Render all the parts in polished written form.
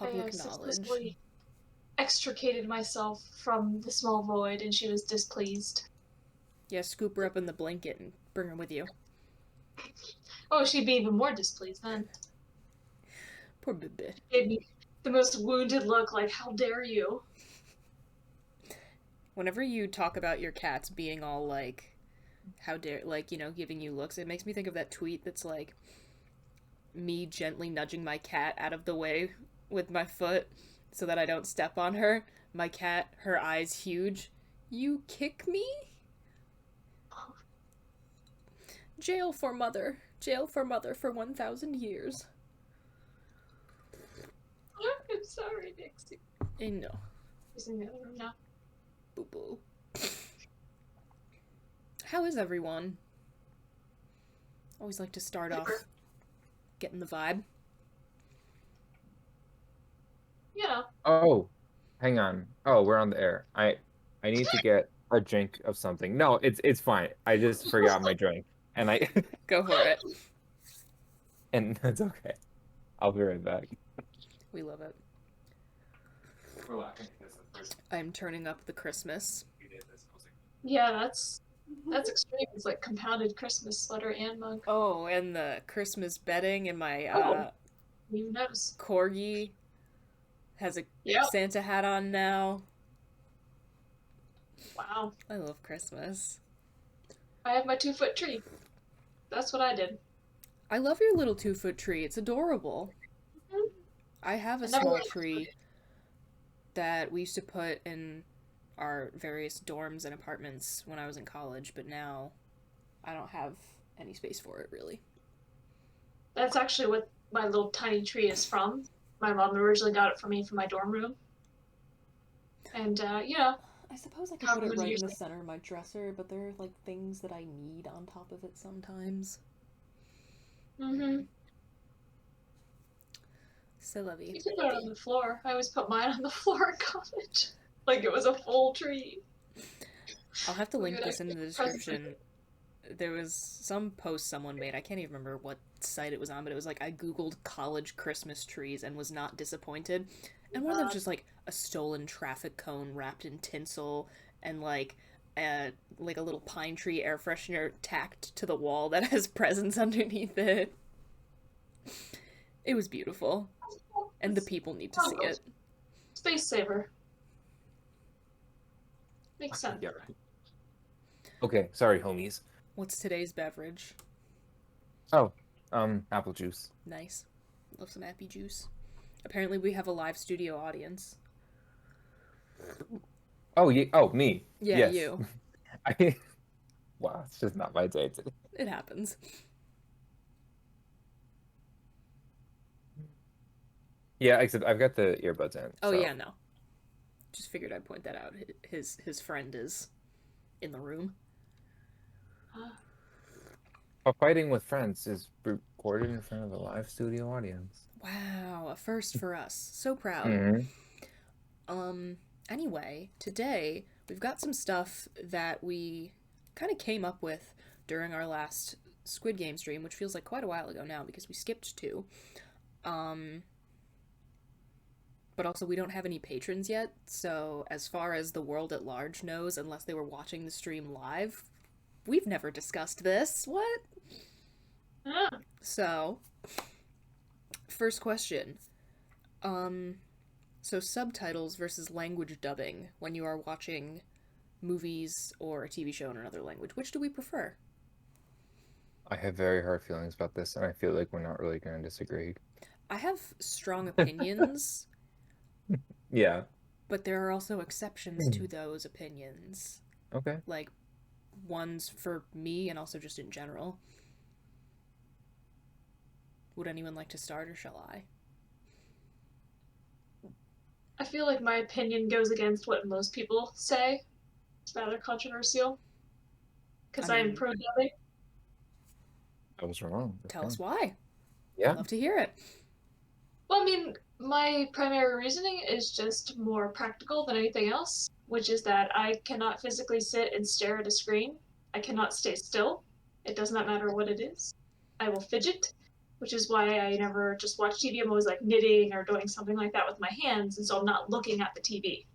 Public knowledge. successfully extricated myself from the small void, and she was displeased. Yeah, scoop her up in the blanket and bring her with you. Oh, she'd be even more displeased then. Poor Bibi. Gave me the most wounded look, like, how dare you? Whenever you talk about your cats being all like, how dare, like, giving you looks, it makes me think of that tweet that's like, me gently nudging my cat out of the way with my foot so that I don't step on her. My cat, her eyes huge. You kick me? Jail for mother. Jail for mother for 1,000 years. I'm sorry, Dixie. I know. She's in the other room now. Boo boo. How is everyone? Always like to start off getting the vibe. Yeah. Oh, hang on. Oh, we're on the air. I need to get a drink of something. No, it's fine. I just forgot my drink. And I Go for it. and that's okay. I'll be right back. We love it. We're laughing because the first I'm turning up the Christmas. we did this, I was like, Yeah, that's extreme. It's like compounded Christmas sweater and mug. Oh, and the Christmas bedding and my You notice. corgi has a Yep. Santa hat on now. Wow. I love Christmas. I have my 2-foot tree. That's what I did. I love your little 2-foot tree. It's adorable. Mhm. I have a I never small really tree that we used to put in our various dorms and apartments when I was in college, but now I don't have any space for it, really. That's actually what my little tiny tree is from. My mom originally got it for me for my dorm room. And, I suppose I could How put it many right in years the later? center of my dresser, but there are, like, things that I need on top of it sometimes. mm-hmm. C'est la vie. You can put it on the floor. I always put mine on the floor in college. Like it was a full tree. I'll have to We link would this in the actually description. There was some post someone made. I can't even remember what site it was on, but it was like, I googled college Christmas trees and was not disappointed. And one of them was just like a stolen traffic cone wrapped in tinsel and like a little pine tree air freshener tacked to the wall that has presents underneath it. It was beautiful. And the people need to see it. Space saver. Makes sense. yeah, right. Okay, sorry, homies. What's today's beverage? Oh, apple juice. Nice. Love some appy juice. Apparently we have a live studio audience. Oh, yeah. Oh, me. Yeah, yes. you. Wow, it's just not my day today. It happens. Yeah, except I've got the earbuds in. Oh so. yeah, no. Just figured I'd point that out. His friend is in the room. Fighting with Friends is recorded in front of a live studio audience. Wow, a first for us. So proud. Mm-hmm. Anyway, today we've got some stuff that we kind of came up with during our last Squid Game stream, which feels like quite a while ago now because we skipped 2. But also we don't have any patrons yet, so as far as the world at large knows, unless they were watching the stream live, we've never discussed this. What? Ah. So, first question. So subtitles versus language dubbing when you are watching movies or a TV show in another language. Which do we prefer? I have very hard feelings about this, and I feel like we're not really going to disagree. I have strong opinions. Yeah. But there are also exceptions to those opinions. Okay. Like, ones for me and also just in general. Would anyone like to start, or shall I? I feel like my opinion goes against what most people say. It's rather controversial. Because I I am mean- pro-dubbing. I was wrong. Tell us why. Yeah. I'd love to hear it. Well, I mean, my primary reasoning is just more practical than anything else, which is that I cannot physically sit and stare at a screen. I cannot stay still. It does not matter what it is. I will fidget. which is why I never just watch TV. I'm always like knitting or doing something like that with my hands, and so I'm not looking at the TV.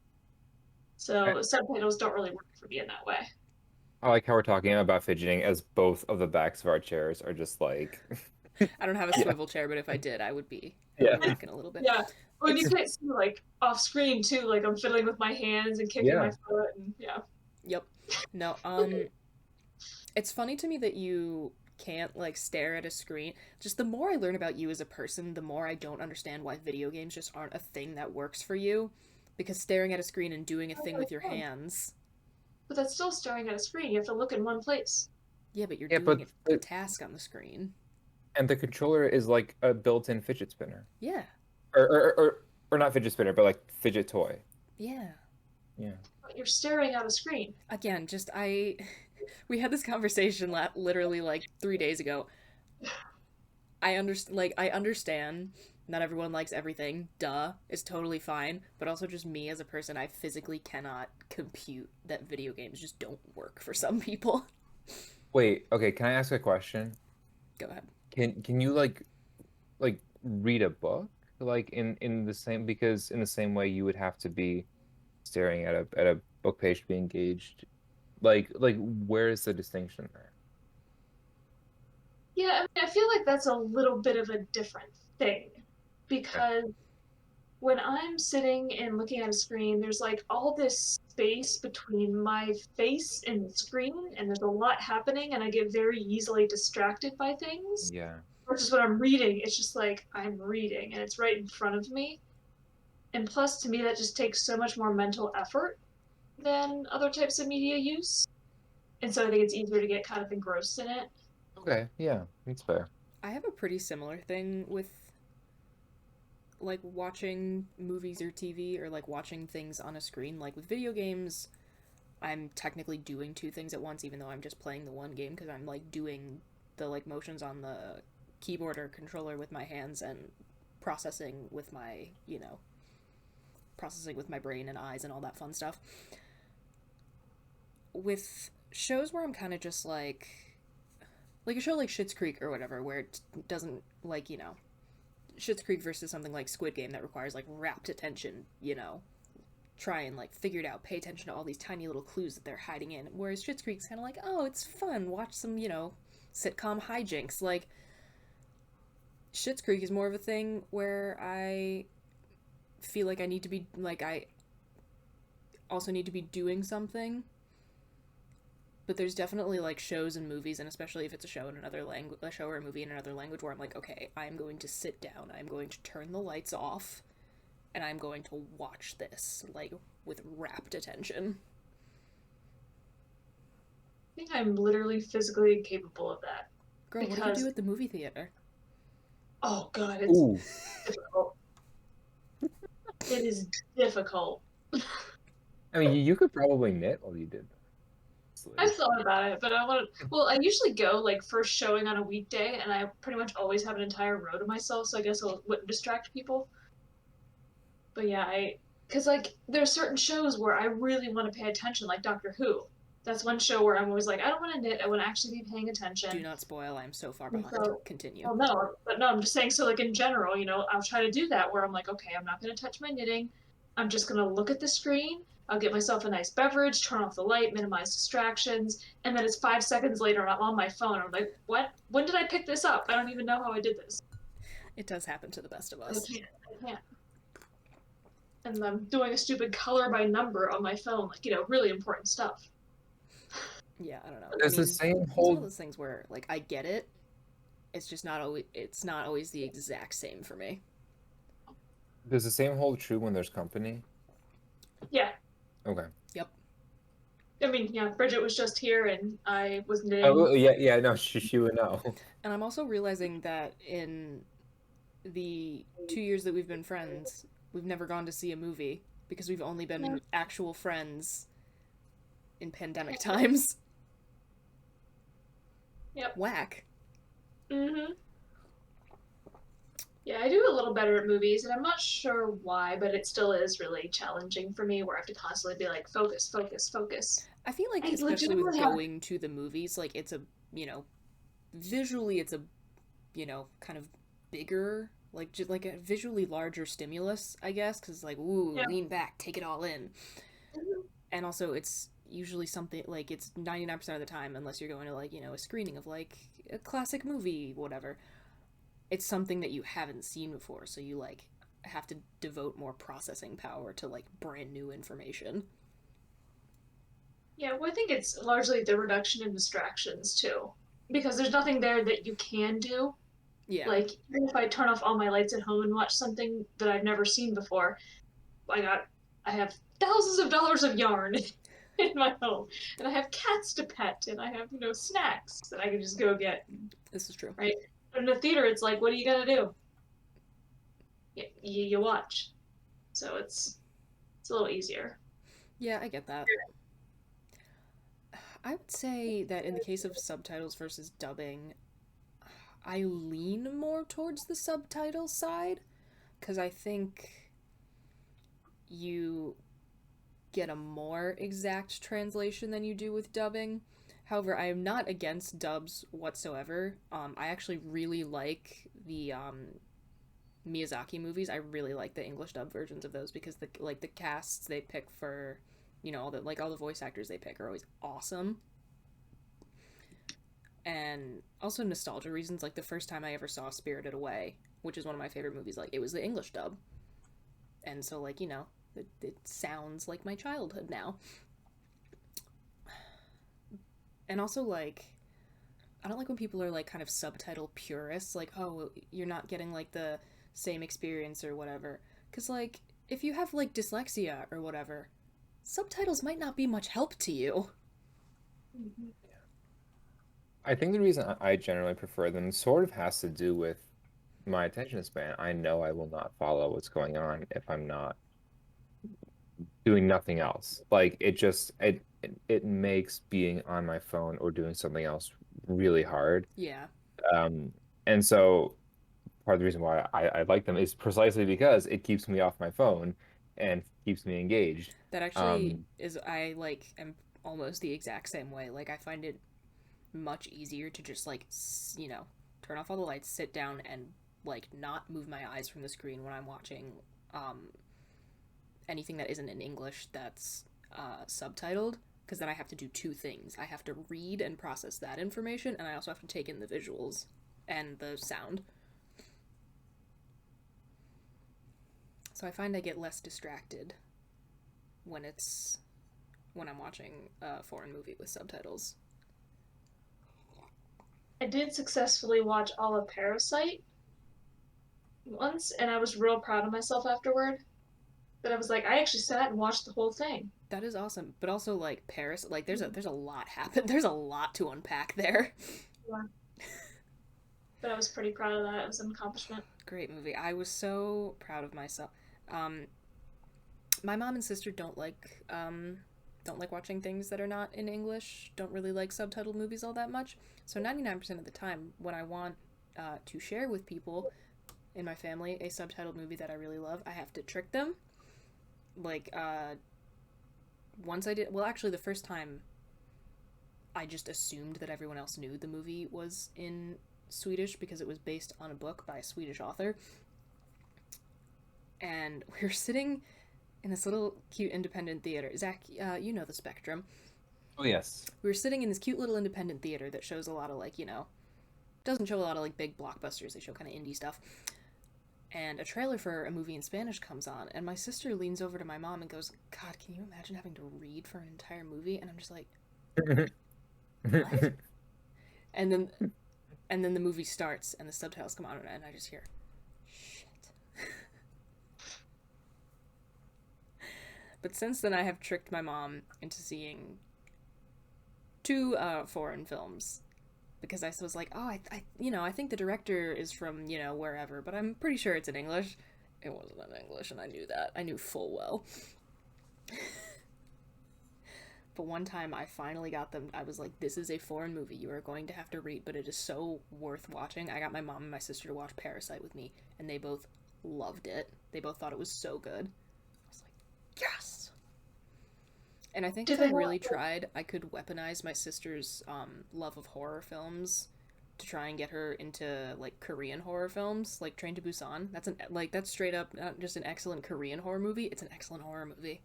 So subtitles don't really work for me in that way. I like how we're talking about fidgeting as both of the backs of our chairs are just like I don't have a yeah. swivel chair, but if I did, I would be Yeah. rocking a little bit. Yeah. Well, and you It's- can't see like off screen too, like I'm fiddling with my hands and kicking my Yeah. foot and yeah. Yep. No, it's funny to me that you can't like stare at a screen. Just the more I learn about you as a person, the more I don't understand why video games just aren't a thing that works for you. Because staring at a screen and doing a thing with your hands. But that's still staring at a screen. You have to look in one place. Yeah, but you're Yeah, doing but a task on the screen. and the controller is like a built-in fidget spinner. Yeah. Or not fidget spinner, but like fidget toy. Yeah. Yeah. But you're staring at a screen. Again, just we had this conversation literally like 3 days ago. I understand not everyone likes everything. Duh, it's totally fine. But also just me as a person, I physically cannot compute that video games just don't work for some people. Wait, okay, can I ask a question? Go ahead. Can you like read a book? Like in the same because in the same way you would have to be staring at a book page to be engaged. Like where is the distinction there? Yeah, I mean, I feel like that's a little bit of a different thing because when I'm sitting and looking at a screen, there's like all this space between my face and the screen, and there's a lot happening, and I get very easily distracted by things. Yeah. Versus when I'm reading, it's just like I'm reading and it's right in front of me. And plus, to me, that just takes so much more mental effort than other types of media use. And so I think it's easier to get kind of engrossed in it. Okay, yeah, that's fair. I have a pretty similar thing with like watching movies or TV or like watching things on a screen. Like with video games, I'm technically doing two things at once, even though I'm just playing the one game because I'm like doing the like motions on the keyboard or controller with my hands and processing with my, processing with my brain and eyes and all that fun stuff. With shows where I'm kind of just like a show like Schitt's Creek or whatever, where it doesn't like, Schitt's Creek versus something like Squid Game that requires like rapt attention, try and like figure it out, pay attention to all these tiny little clues that they're hiding in. Whereas Schitt's Creek's kind of like, oh, it's fun, watch some, sitcom hijinks. Like Schitt's Creek is more of a thing where I feel like I need to be like I also need to be doing something. But there's definitely like shows and movies, and especially if it's a show in another language, a show or a movie in another language, where I'm like, okay, I'm going to sit down, I'm going to turn the lights off, and I'm going to watch this like with rapt attention. I think I'm literally physically incapable of that. Girl, what do you do at the movie theater? Oh god, it's difficult. It is difficult. I mean, you could probably knit while you did that. I've thought about it, but well, I usually go like first showing on a weekday, and I pretty much always have an entire row to myself, so I guess it wouldn't distract people. But yeah, because like there's certain shows where I really want to pay attention, like Doctor Who. That's one show where I'm always like, I don't want to knit, I want to actually be paying attention. Do not spoil, I'm so far behind. So, Continue. Well, no, but no, I'm just saying, so like in general, I'll try to do that where I'm like, okay, I'm not going to touch my knitting. I'm just going to look at the screen. I'll get myself a nice beverage, turn off the light, minimize distractions, and then it's 5 seconds later and I'm on my phone. I'm like, what? When did I pick this up? I don't even know how I did this. It does happen to the best of us. I can't. And I'm doing a stupid color by number on my phone, like, really important stuff. Yeah, I don't know. There's the same it's whole one of those things where like I get it. It's just not always the exact same for me. Does the same hold true when there's company? Yeah. Okay. Yep. I mean, yeah, Bridget was just here and I was knitting. Oh, yeah, no, she would know. And I'm also realizing that in the 2 years that we've been friends, we've never gone to see a movie because we've only been actual friends in pandemic times. Yep. Whack. Mm-hmm. Yeah, I do a little better at movies, and I'm not sure why, but it still is really challenging for me where I have to constantly be like, focus, focus, focus. I feel like, especially with going to the movies, like it's a, visually it's a kind of bigger, like just like a visually larger stimulus, I guess, because like, ooh, Yeah. lean back, take it all in. Mhm. And also, it's usually something like it's 99% of the time, unless you're going to like, a screening of like a classic movie, whatever. It's something that you haven't seen before, so you like have to devote more processing power to like brand new information. Yeah, well, I think it's largely the reduction in distractions too, because there's nothing there that you can do. Yeah, Like, even if I turn off all my lights at home and watch something that I've never seen before, I got, I have thousands of dollars of yarn in my home, and I have cats to pet, and I have, snacks that I can just go get, this is true. right? But in the theater, it's like, what are you gonna do? You watch. So it's a little easier. Yeah, I get that. I would say that in the case of subtitles versus dubbing, I lean more towards the subtitle side because I think you get a more exact translation than you do with dubbing. However, I am not against dubs whatsoever. I actually really like the Miyazaki movies. I really like the English dub versions of those because the casts they pick for, all the voice actors they pick are always awesome. And also nostalgia reasons, like the first time I ever saw Spirited Away, which is one of my favorite movies, like it was the English dub. And so like, it sounds like my childhood now. And also like I don't like when people are like kind of subtitle purists, like, oh, you're not getting like the same experience or whatever. Cuz like if you have like dyslexia or whatever, subtitles might not be much help to you. Mhm. I think the reason I generally prefer them sort of has to do with my attention span. I know I will not follow what's going on if I'm not doing nothing else. Like it makes being on my phone or doing something else really hard. Yeah. Um, and so part of the reason why I like them is precisely because it keeps me off my phone and keeps me engaged. That actually Um, is I like am almost the exact same way. Like I find it much easier to just like turn off all the lights, sit down and like not move my eyes from the screen when I'm watching um anything that isn't in English that's subtitled, because then I have to do two things. I have to read and process that information, and I also have to take in the visuals and the sound. So I find I get less distracted when I'm watching a foreign movie with subtitles. I did successfully watch all of Parasite once, and I was real proud of myself afterward. That I was like, I actually sat and watched the whole thing. That is awesome, but also like Paris, like there's a lot happen. There's a lot to unpack there. Yeah. But I was pretty proud of that. It was an accomplishment. Great movie. I was so proud of myself. Um, my mom and sister don't like watching things that are not in English. Don't really like subtitled movies all that much. So 99% of the time, when I want to share with people in my family a subtitled movie that I really love, I have to trick them. Like once I did. Well, actually, the first time I just assumed that everyone else knew the movie was in Swedish because it was based on a book by a Swedish author. And we were sitting in this little cute independent theater. Zach, you know the Spectrum. oh yes. We were sitting in this cute little independent theater that shows a lot of like, doesn't show a lot of like big blockbusters. They show kind of indie stuff. And a trailer for a movie in Spanish comes on, and my sister leans over to my mom and goes, God, can you imagine having to read for an entire movie? And I'm just like, what? And then the movie starts and the subtitles come on and I just hear shit. But since then I have tricked my mom into seeing two foreign films because I was like, oh, I think the director is from wherever, but I'm pretty sure it's in English. It wasn't in English, and I knew that. I knew full well. But one time I finally got them. I was like, this is a foreign movie. You are going to have to read, but it is so worth watching. I got my mom and my sister to watch Parasite with me, and they both loved it. They both thought it was so good. I was like, yes! And I think if I really tried, I could weaponize my sister's love of horror films to try and get her into like Korean horror films, like Train to Busan. That's straight up not just an excellent Korean horror movie, it's an excellent horror movie.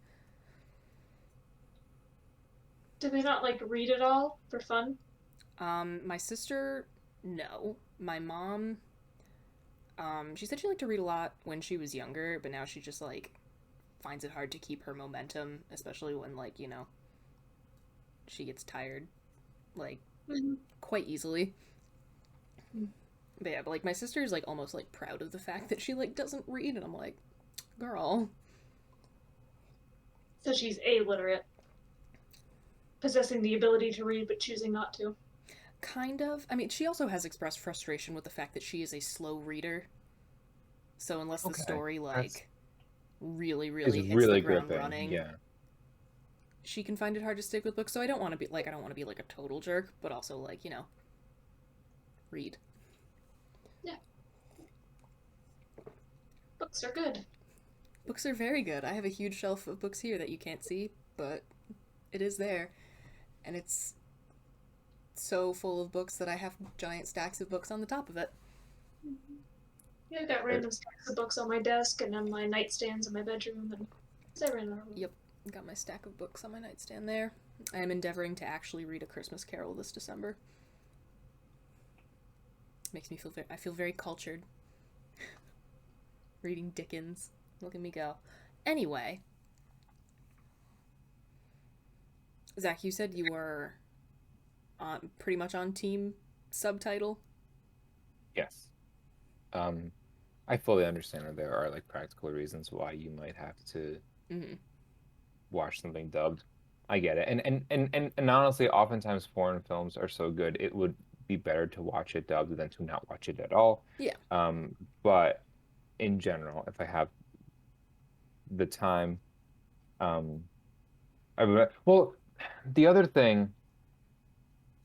Do they not like read it all for fun? My sister, no. My mom, she said she liked to read a lot when she was younger, but now she just like finds it hard to keep her momentum, especially when like, she gets tired like quite easily. But yeah, but like my sister is like almost like proud of the fact that she like doesn't read, and I'm like, girl. So she's illiterate, possessing the ability to read but choosing not to. Kind of. I mean, she also has expressed frustration with the fact that she is a slow reader. So unless the story like really, really It's hits really the ground gripping. running, Yeah. she can find it hard to stick with books. So I don't want to be like a total jerk, but also like, read. Yeah. Books are good. Books are very good. I have a huge shelf of books here that you can't see, but it is there. And it's so full of books that I have giant stacks of books on the top of it. Yeah, I got random stacks of books on my desk and on my nightstands in my bedroom, and I ran out of them. Yep, got my stack of books on my nightstand there. I am endeavoring to actually read A Christmas Carol this December. Makes me feel I feel very cultured. Reading Dickens. Look at me go. Anyway, Zach, you said you were pretty much on team subtitle. Yes. I fully understand that there are like practical reasons why you might have to watch something dubbed. I get it. And honestly, oftentimes foreign films are so good it would be better to watch it dubbed than to not watch it at all. Yeah. But in general, if I have the time, well, the other thing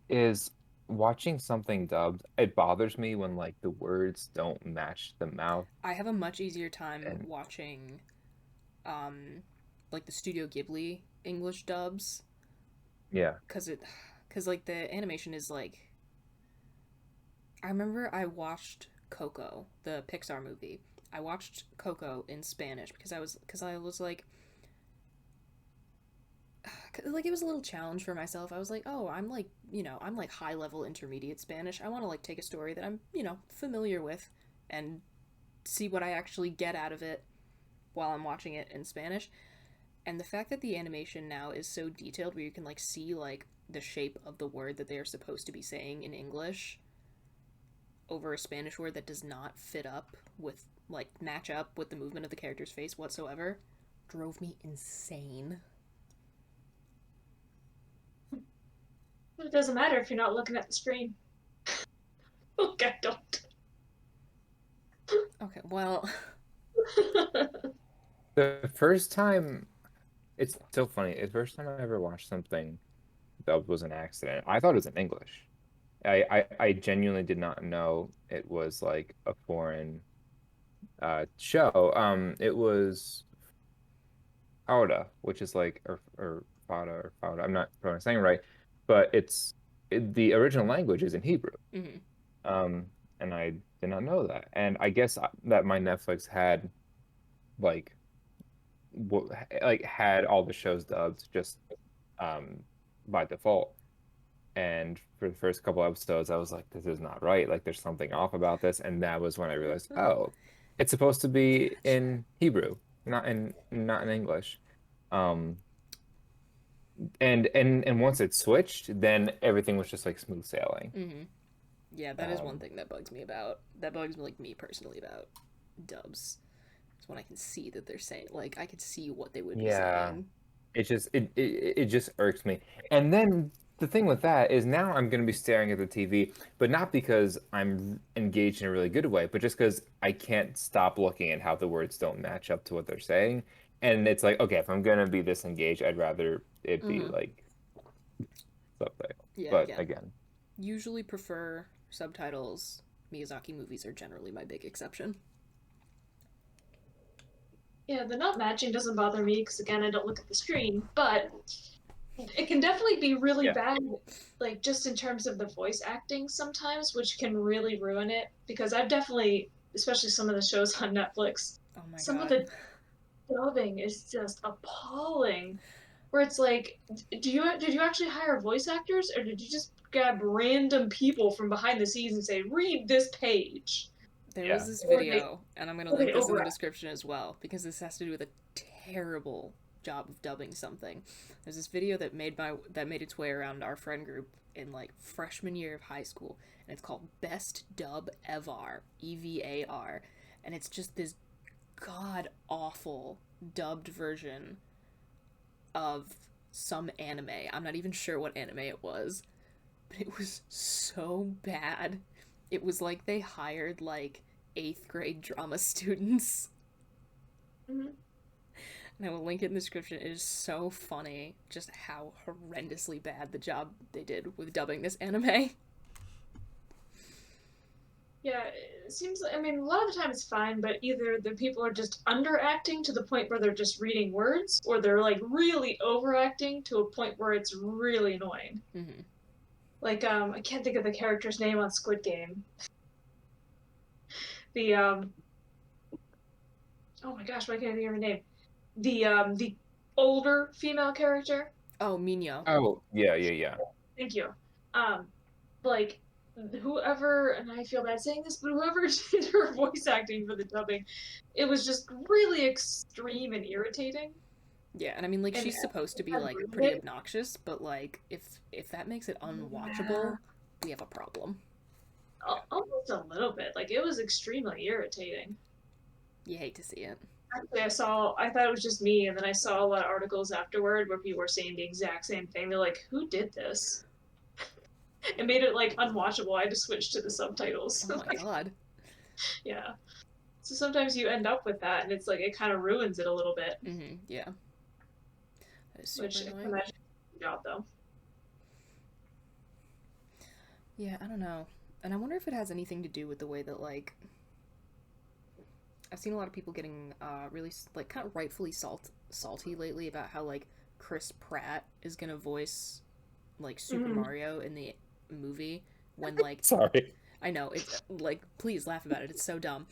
is watching something dubbed, it bothers me when like the words don't match the mouth. I have a much easier time watching like the Studio Ghibli English dubs. Yeah. Cuz like the animation is like, I remember I watched Coco, the Pixar movie. I watched Coco in Spanish because I was like it was a little challenge for myself. I was like, oh, I'm like, I'm like high level intermediate Spanish. I want to like take a story that I'm, familiar with and see what I actually get out of it while I'm watching it in Spanish. And the fact that the animation now is so detailed where you can like see like the shape of the word that they are supposed to be saying in English over a Spanish word that does not fit up with like match up with the movement of the character's face whatsoever drove me insane. It doesn't matter if you're not looking at the screen. Okay, don't. Okay, well. The first time, it's so funny. The first time I ever watched something dubbed was an accident. I thought it was in English. I genuinely did not know it was like a foreign show. It was Fauda, which is like or Fauda or Fauda. I'm not probably saying it right, but the original language is in Hebrew. And I did not know that. And I guess that my Netflix had like had all the shows dubbed just by default. And for the first couple episodes, I was like, this is not right. Like, there's something off about this. And that was when I realized, oh, it's supposed to be in Hebrew, not in English. And once it switched, then everything was just like smooth sailing. Yeah, that is one thing that bugs me like me personally about dubs. It's when I can see that they're saying, like, I could see what they would be saying. It just irks me. And then the thing with that is now I'm going to be staring at the TV, but not because I'm engaged in a really good way, but just because I can't stop looking at how the words don't match up to what they're saying. And it's like, okay, if I'm going to be this engaged, I'd rather it be like subtitle. Yeah, but again, usually prefer subtitles. Miyazaki movies are generally my big exception. Yeah, the not matching doesn't bother me because, again, I don't look at the screen, but it can definitely be really Yeah. bad, like just in terms of the voice acting sometimes, which can really ruin it. Because I've definitely, especially some of the shows on Netflix, Oh my some of god. the dubbing is just appalling. Where it's like, did you actually hire voice actors, or did you just grab random people from behind the scenes and say, read this page? There was Yeah. this Or they video, and I'm gonna or link they this in the overact. description as well, because this has to do with a terrible job of dubbing something. There's this video that made its way around our friend group in like freshman year of high school, and it's called Best Dub Evar, EVAR, and it's just this god awful dubbed version of some anime. I'm not even sure what anime it was, but it was so bad. It was like they hired like 8th grade drama students. Mhm. And I will link it in the description. It is so funny just how horrendously bad the job they did with dubbing this anime. Yeah, it seems like, I mean, a lot of the time it's fine, but either the people are just underacting to the point where they're just reading words, or they're like really overacting to a point where it's really annoying. Mm-hmm. Like, I can't think of the character's name on Squid Game. The oh my gosh, why can't I think of her name? The older female character. Oh, Minyo. Oh, yeah. Thank you. Um, like whoever, and I feel bad saying this, but whoever did her voice acting for the dubbing, it was just really extreme and irritating. Yeah, and I mean like And she's supposed to be like ruined pretty it. obnoxious, but like if that makes it Yeah, unwatchable, we have a problem. almost a little bit. Like it was extremely irritating. You hate to see it. Actually, I thought it was just me, and then I saw a lot of articles afterward where people were saying the exact same thing. They're like, "Who did this?" It made it like unwatchable. I had to switch to the subtitles. Oh my god. Yeah. So sometimes you end up with that, and it's like it kind of ruins it a little bit. Mm-hmm. Yeah. That is super Which I can annoying. imagine is a job though. Yeah, I don't know. And I wonder if it has anything to do with the way that like I've seen a lot of people getting really like kind of rightfully salty lately about how like Chris Pratt is gonna voice like Super Mm-hmm. Mario in the movie when like Sorry. I know it's like please laugh about it. It's so dumb.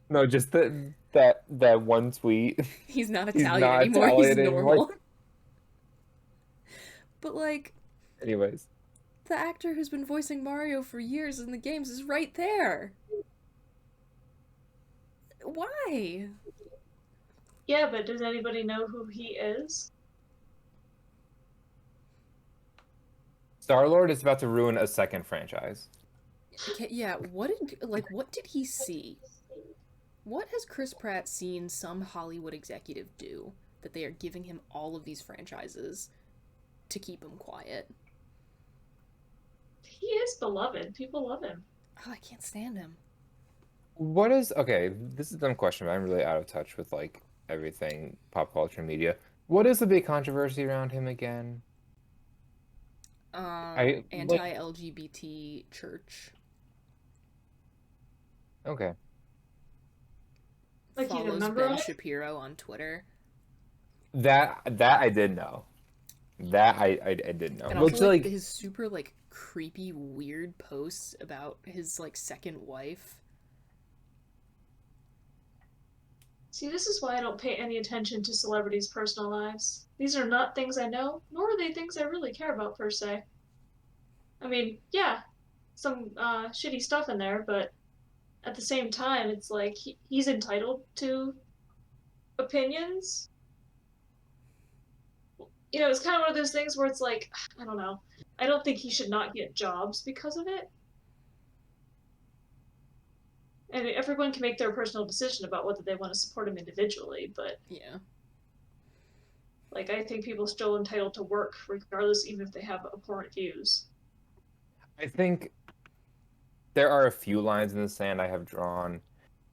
No, just that one tweet. He's not He's Italian not anymore. He's Italian anymore. normal. But like Anyways, the actor who's been voicing Mario for years in the games is right there. Why? Yeah, but does anybody know who he is? Star-Lord is about to ruin a second franchise. Yeah, what did he see? What has Chris Pratt seen some Hollywood executive do that they are giving him all of these franchises to keep him quiet? He is beloved. People love him. Oh, I can't stand him. What is okay? This is a dumb question, but I'm really out of touch with like everything pop culture media. What is the big controversy around him again? I like Anti-LGBT church okay. Like he's a follows member Ben of it? Shapiro on Twitter, That I did know. That I did know. and Which also like like his super like creepy weird posts about his like second wife. See, this is why I don't pay any attention to celebrities' personal lives. These are not things I know, nor are they things I really care about per se. I mean, yeah, some shitty stuff in there, but at the same time, it's like he's entitled to opinions. You know, it's kind of one of those things where it's like, I don't know. I don't think he should not get jobs because of it. And everyone can make their personal decision about whether they want to support him individually, but Yeah. like I think people are still entitled to work regardless, even if they have abhorrent views. I think there are a few lines in the sand I have drawn.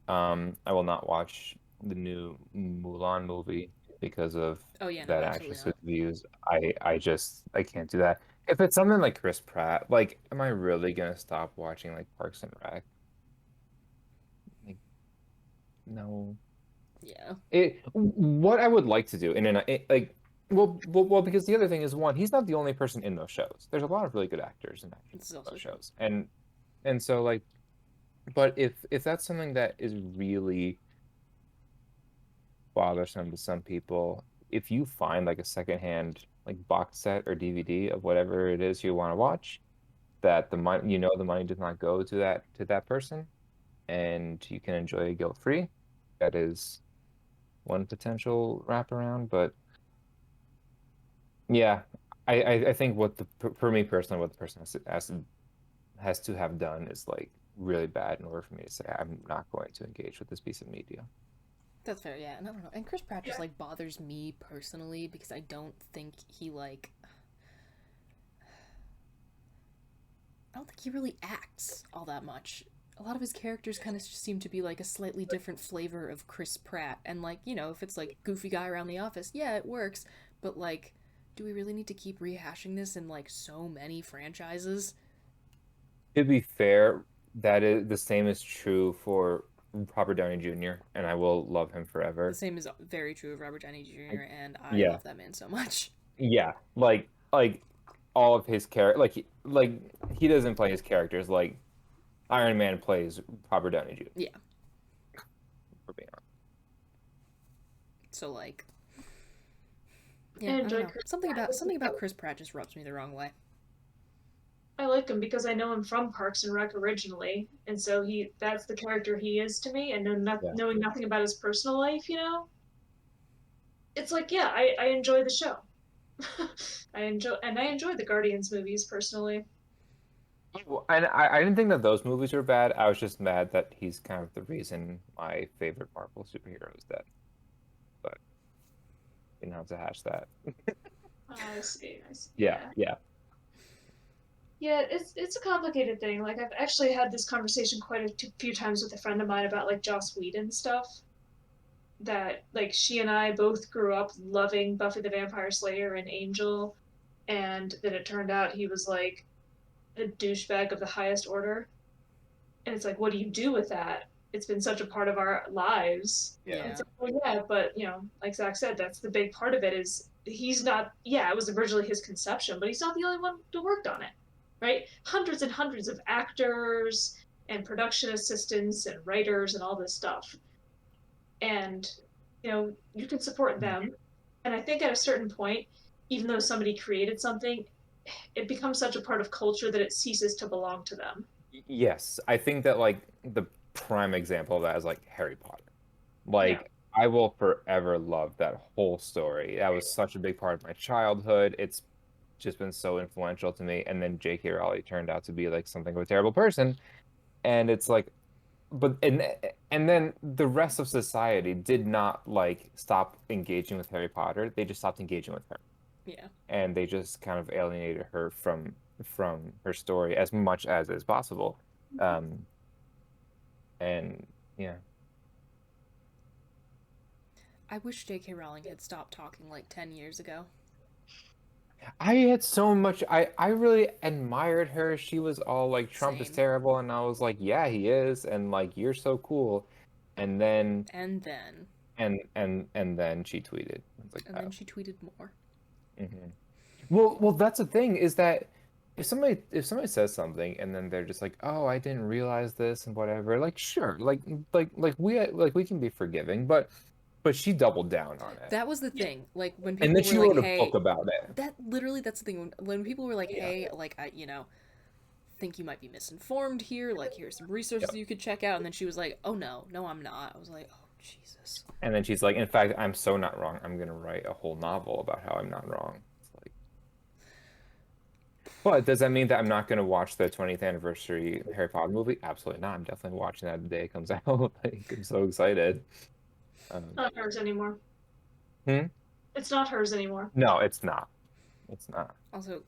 I will not watch the new Mulan movie because of Oh yeah, no, that absolutely actress's not. views. I can't do that. If it's something like Chris Pratt, like, am I really gonna stop watching like Parks and Rec? Like, no. Yeah. What I would like to do, like Well, because the other thing is, one, he's not the only person in those shows. There's a lot of really good actors and This actresses is in also those true. shows, and so like, but if that's something that is really bothersome to some people, if you find like a secondhand like box set or DVD of whatever it is you want to watch, that the money, the money does not go to that person, and you can enjoy it guilt free. That is one potential wraparound, but yeah, I think what for me personally, what the person has to have done is like really bad in order for me to say I'm not going to engage with this piece of media. That's fair, yeah. And I don't know. And Chris Pratt just Yeah. like bothers me personally because I don't think he like I don't think he really acts all that much. A lot of his characters kind of just seem to be like a slightly different flavor of Chris Pratt. And like, if it's like goofy guy around the office, yeah, it works. But like, do we really need to keep rehashing this in like so many franchises? To be fair, that is the same is true for Robert Downey Jr., and I will love him The forever. same is very true of Robert Downey Like, Jr. and I yeah, love that man so much. yeah, like all of his character, like he doesn't play his characters like Iron Man plays Robert Downey Jr. Yeah. For being So like, I yeah, I don't enjoy know. Chris Something Pratt. about Chris Pratt just rubs me the wrong way. I like him because I know him from Parks and Rec originally, and so that's the character he is to me, and yeah. knowing nothing about his personal life, it's like, yeah, I enjoy the show. I enjoy the Guardians movies personally. Well, and I didn't think that those movies were bad. I was just mad that he's kind of the reason my favorite Marvel superhero is dead. But you don't have to hash that. I see, I see. Yeah, Yeah. yeah. Yeah, it's a complicated thing. Like I've actually had this conversation quite a few times with a friend of mine about like Joss Whedon stuff. That like she and I both grew up loving Buffy the Vampire Slayer and Angel, and then it turned out he was like a douchebag of the highest order. And it's like, what do you do with that? It's been such a part of our lives. And Yeah. it's like, well, yeah, but like Zach said, that's the big part of it is he's not. Yeah, it was originally his conception, but he's not the only one who worked on it, right? Hundreds and hundreds of actors and production assistants and writers and all this stuff, and you can support them. And I think at a certain point, even though somebody created something, it becomes such a part of culture that it ceases to belong to them. Yes, I think that like the prime example of that is like Harry Potter. Yeah. Like I will forever love that whole story. That was such a big part of my childhood. It's just been so influential to me. And then J.K. Rowling turned out to be like something of a terrible person. And it's like, but and then the rest of society did not like stop engaging with Harry Potter. They just stopped engaging with her, Yeah. and they just kind of alienated her from her story as much as is possible. Um, and yeah. I wish J.K. Rowling had stopped talking like 10 years ago. I had so much I really admired her. She was all like Trump is Same. terrible, and I was like, yeah, he is, and like you're so cool. And then And then. and then she tweeted. I was like, And then she tweeted more. mhm. Well, that's the thing is that if somebody says something and then they're just like, "Oh, I didn't realize this," and whatever, like sure, like we can be forgiving, but she doubled down on it. That was the Yeah. thing. Like, when And people then were she like, wrote a book hey, about it. that's the thing. When people were like, Yeah. hey, like, think you might be misinformed here. Like, here's some resources Yep. you could check out. And then she was like, oh, no, I'm not. I was like, oh, Jesus. And then she's like, "In fact, I'm so not wrong. I'm gonna write a whole novel about how I'm not wrong." It's like, but does that mean that I'm not gonna watch the 20th anniversary Harry Potter movie? Absolutely not. I'm definitely watching that the day it comes out. Like, I'm so excited. It's not hers anymore. Hmm? It's not hers anymore. No, it's not. It's not. Also,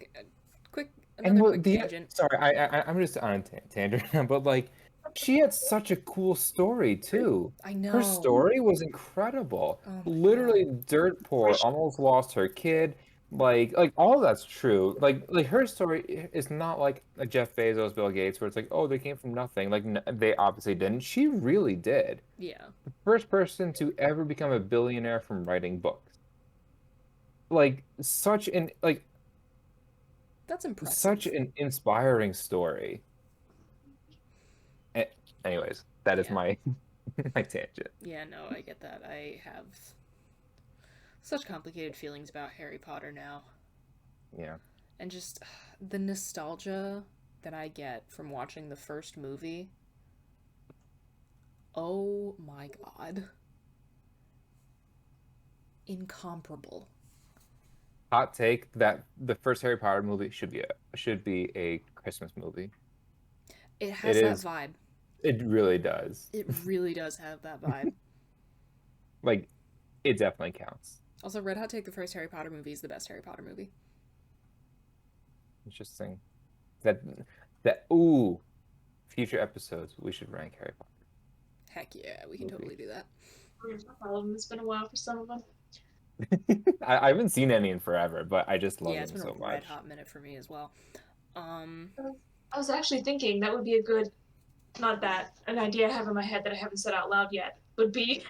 quick, And another quick tangent. sorry, I'm just on a tangent, but like she had such a cool story too. I Her know. story was incredible. Oh my Literally God. dirt poor, almost lost her kid. Like all that's true. Like her story is not like a Jeff Bezos, Bill Gates, where it's like, oh, they came from nothing. Like n they obviously didn't. She really did. Yeah. The first person to ever become a billionaire from writing books. like such an like That's such impressive. an inspiring story. A- Anyways, that is Yeah. my my tangent. Yeah, no, I get that. I have such complicated feelings about Harry Potter now. Yeah. And just the nostalgia that I get from watching the first movie. Oh my god. Incomparable. Hot take that the first Harry Potter movie should be a Christmas movie. It It has that is. vibe. It really does. It really does have that vibe. Like it definitely counts. Also, Red Hot Take, the first Harry Potter movie is the best Harry Potter movie. Interesting. That that ooh, future episodes we should rank Harry Potter Heck yeah, we can totally movies. do that. It's been a while for some of them. I haven't seen any in forever, but I just love Yeah, it's them been a so red much. hot minute for me as well. Um, I was actually thinking that would be a good, not that, an idea I have in my head that I haven't said out loud yet, would be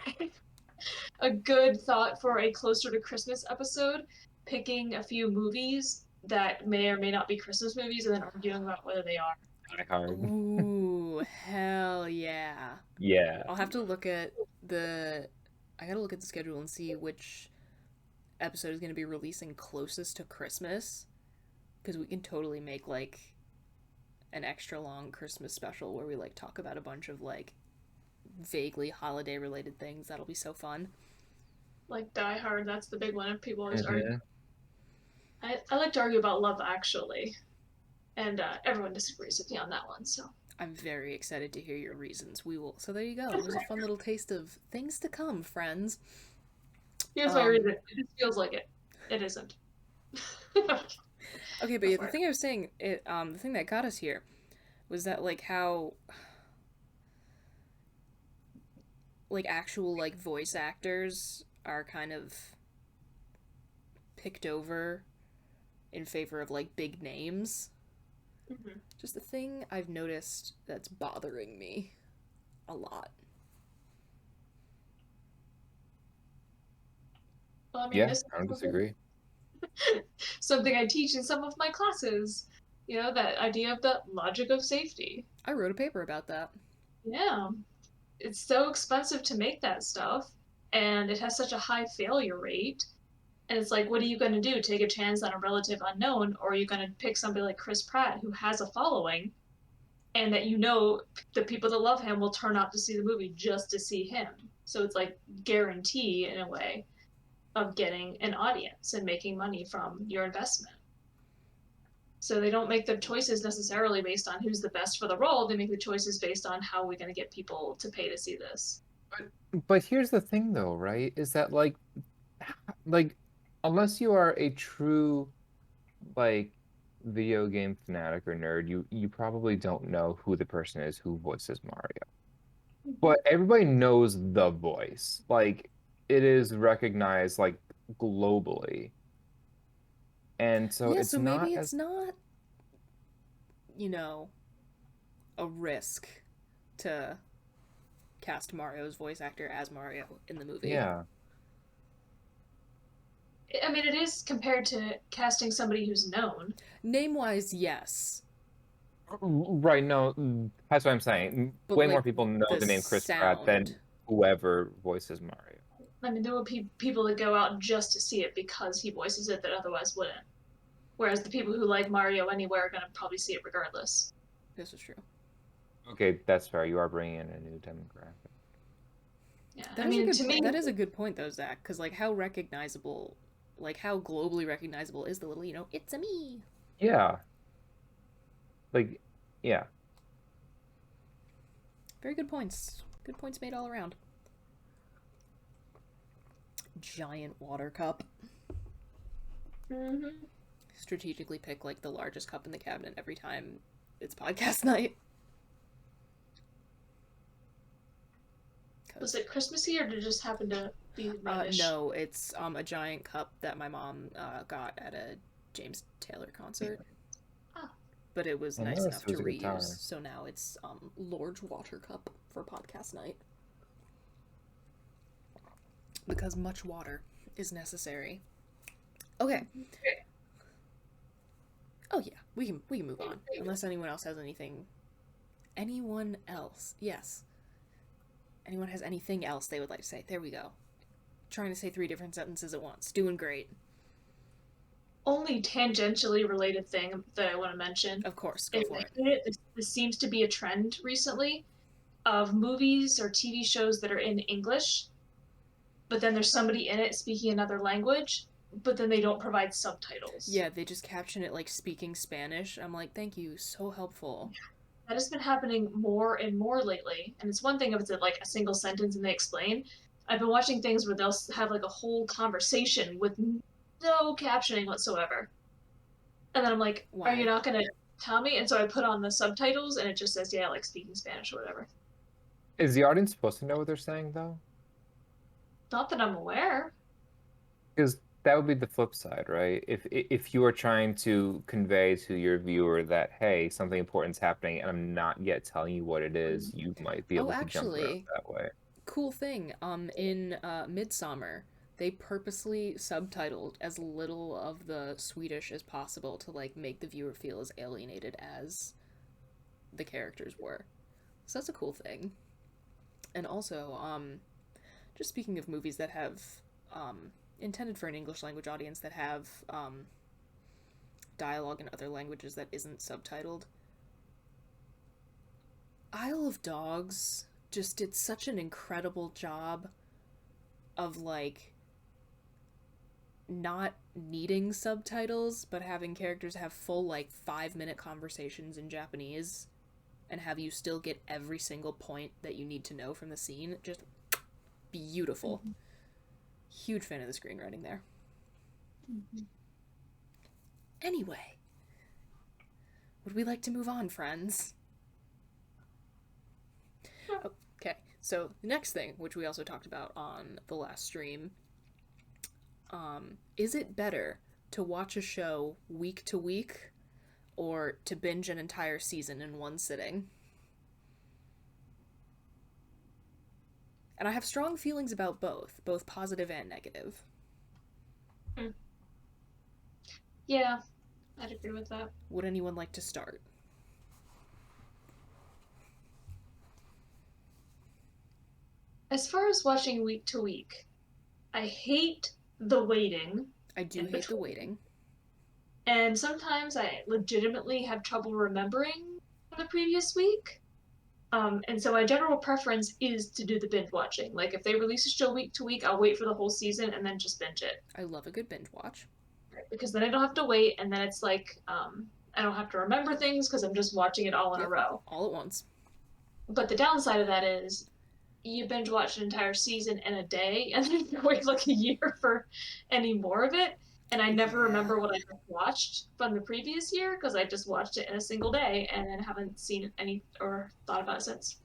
a good thought for a closer to Christmas episode, picking a few movies that may or may not be Christmas movies and then arguing about whether they are. Die Hard. ooh, hell yeah. Yeah. I'll have to look at the. I gotta look at the schedule and see which episode is gonna be releasing closest to Christmas. Because we can totally make, like, an extra long Christmas special where we, like, talk about a bunch of, like, vaguely holiday related things. That'll be so fun. Like Die Hard, that's the big one. People always argue. Mhm. I like to argue about Love Actually, and everyone disagrees with me on that one. So I'm very excited to hear your reasons. We will. So there you go. There's a fun little taste of things to come, friends. here's my reason. It just feels like it. It isn't. Okay, but yeah, the thing I was saying, the thing that got us here was that, like, how, like, actual, like, voice actors are kind of picked over in favor of, like, big names. Mm-hmm. Just a thing I've noticed that's bothering me a lot. Well, I mean, Yeah, this I don't disagree. something I teach in some of my classes. You know, that idea of the logic of safety. I wrote a paper about that. Yeah. It's so expensive to make that stuff, and it has such a high failure rate. And it's like, what are you going to do? Take a chance on a relative unknown, or are you going to pick somebody like Chris Pratt, who has a following, and that you know the people that love him will turn out to see the movie just to see him? So it's like guarantee in a way of getting an audience and making money from your investment. So they don't make the choices necessarily based on who's the best for the role. They make the choices based on how we're going to get people to pay to see this. But here's the thing though, right? Is that like unless you are a true like video game fanatic or nerd, you probably don't know who the person is who voices Mario. But everybody knows the voice. Like it is recognized like globally. And so Yeah, it's so not maybe it's as not, you know, a risk to cast Mario's voice actor as Mario in the movie. yeah. I mean, it is compared to casting somebody who's known. Name wise, yes. Right, no, that's what I'm saying. But, Way more like, people know the the name Chris Pratt sound. than whoever voices Mario. I mean, there will be people that go out just to see it because he voices it that otherwise wouldn't. Whereas the people who like Mario anyway are going to probably see it regardless. This is true. Okay, that's fair. You are bringing in a new demographic. Yeah, That I is mean, a good to point. me, That is a good point, though, Zach. Because, like, how recognizable, like, how globally recognizable is the little, you know, it's a me? Yeah. Like, yeah. Very good points. Good points made all around. Giant water cup. mm-hmm. Strategically pick, like, the largest cup in the cabinet every time it's podcast night. Was it Christmassy or did it just happen to be reddish? No, it's a giant cup that my mom got at a James Taylor concert. Ah. But it was I nice noticed enough it was to a guitar. reuse, so now it's large water cup for podcast night. Because much water is necessary Okay. Oh yeah, we can move on unless anyone else has anything. Anyone else? Yes. Anyone has anything else they would like to say? There we go. Trying to say 3 different sentences at once. Doing great. Only tangentially related thing that I want to mention Of course, go is for it. this seems to be a trend recently of movies or TV shows that are in English, but then there's somebody in it speaking another language, but then they don't provide subtitles. Yeah, they just caption it like speaking Spanish. I'm like, thank you, so helpful. That has been happening more and more lately. And it's one thing if it's like a single sentence and they explain. I've been watching things where they'll have like a whole conversation with no captioning whatsoever. And then I'm like, are you Why? not going to tell me? And so I put on the subtitles and it just says, yeah, like speaking Spanish or whatever. Is the audience supposed to know what they're saying though? Not that I'm aware. Because that would be the flip side, right? If you are trying to convey to your viewer that, hey, something important's happening and I'm not yet telling you what it is, you might be Oh, able to jump around actually, that way. cool thing. In Midsummer, they purposely subtitled as little of the Swedish as possible to like make the viewer feel as alienated as the characters were. So that's a cool thing. And also, just speaking of movies that have intended for an English language audience that have dialogue in other languages that isn't subtitled. Isle of Dogs just did such an incredible job of like not needing subtitles but having characters have full like 5-minute conversations in Japanese and have you still get every single point that you need to know from the scene. Just beautiful. Mm-hmm. Huge fan of the screenwriting there. Mm-hmm. Anyway, would we like to move on, friends? Okay, so the next thing, which we also talked about on the last stream, is it better to watch a show week to week or to binge an entire season in one sitting? And I have strong feelings about both positive and negative. Yeah, I'd agree with that. Would anyone like to start? As far as watching week to week, I hate the waiting. I do hate the waiting. And sometimes I legitimately have trouble remembering the previous week. And so my general preference is to do the binge watching. Like if they release a show week to week, I'll wait for the whole season and then just binge it. I love a good binge watch. Because then I don't have to wait, and then it's like I don't have to remember things because I'm just watching it all in a row. All at once. But the downside of that is you binge watch an entire season in a day and then you wait like a year for any more of it. And I never remember what I watched from the previous year because I just watched it in a single day and then haven't seen any or thought about it since.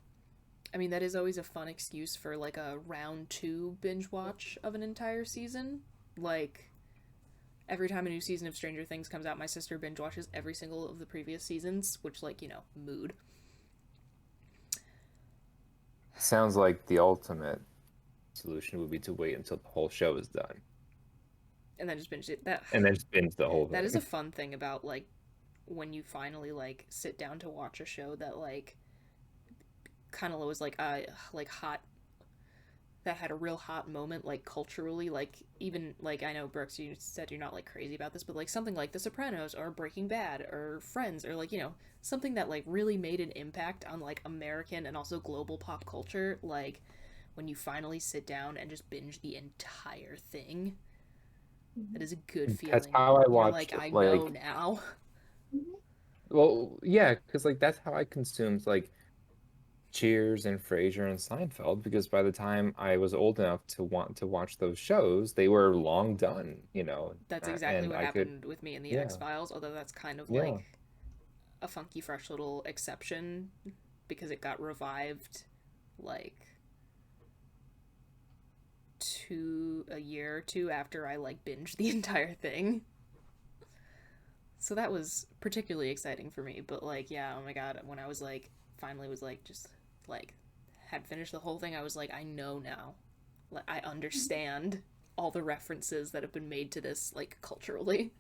I mean, that is always a fun excuse for like a round 2 binge watch of an entire season. Like, every time a new season of Stranger Things comes out, my sister binge watches every single of the previous seasons, which, like, you know, mood. Sounds like the ultimate solution would be to wait until the whole show is done. And then just binge it. And then just binge the whole thing. That is a fun thing about, like, when you finally, like, sit down to watch a show that, like, kind of was, like hot, that had a real hot moment, like, culturally, like, even, like, I know, Brooks, you said you're not, like, crazy about this, but, like, something like The Sopranos, or Breaking Bad, or Friends, or, like, you know, something that, like, really made an impact on, like, American and also global pop culture, like, when you finally sit down and just binge the entire thing, that is a good feeling. That's how I watched, like, I know now. Well, yeah, because, like, that's how I consumed, like, Cheers and Frasier and Seinfeld, because by the time I was old enough to want to watch those shows, they were long done, you know. That's exactly what happened with me in the X-Files, although that's kind of like a funky, fresh little exception because it got revived like a year or two after I like binged the entire thing. So that was particularly exciting for me, but like, yeah, oh my god, when I was like, finally was like, just like had finished the whole thing, I was like, I know now, like I understand all the references that have been made to this, like, culturally.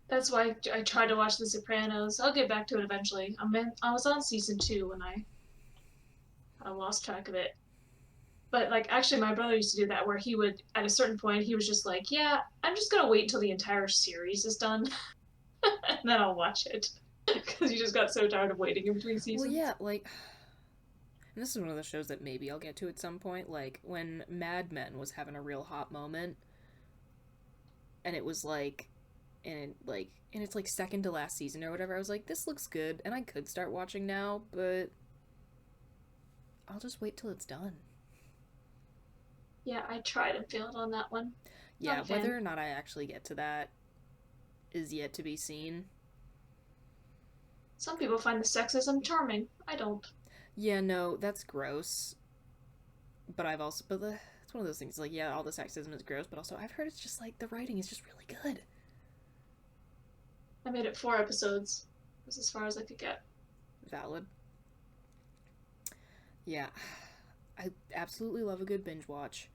That's why I tried to watch The Sopranos. I'll get back to it eventually. I was on season 2 when I lost track of it. But like actually my brother used to do that where he would at a certain point he was just like, yeah, I'm just gonna wait until the entire series is done and then I'll watch it. Because he just got so tired of waiting in between seasons. Well, yeah, like, and this is one of the shows that maybe I'll get to at some point, like, when Mad Men was having a real hot moment, and it was like, and it's like second to last season or whatever, I was like, this looks good, and I could start watching now, but I'll just wait till it's done. Yeah, I tried and failed on that one. Yeah, whether or not I actually get to that is yet to be seen. Some people find the sexism charming. I don't. Yeah, no, that's gross. But it's one of those things, like, yeah, all the sexism is gross, but also I've heard it's just like the writing is just really good. I made it 4 episodes. It was as far as I could get. Valid. Yeah, I absolutely love a good binge watch.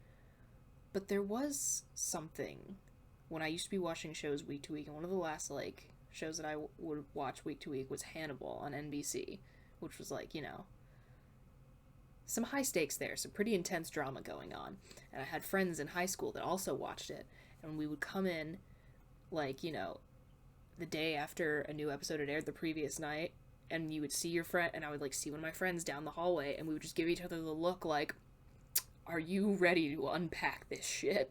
But there was something when I used to be watching shows week to week, and one of the last, like, shows that I would watch week to week was Hannibal on NBC, which was, like, you know, some high stakes there, some pretty intense drama going on. And I had friends in high school that also watched it, and we would come in, like, you know, the day after a new episode had aired the previous night, and you would see your friend, and I would, like, see one of my friends down the hallway, and we would just give each other the look like, are you ready to unpack this shit?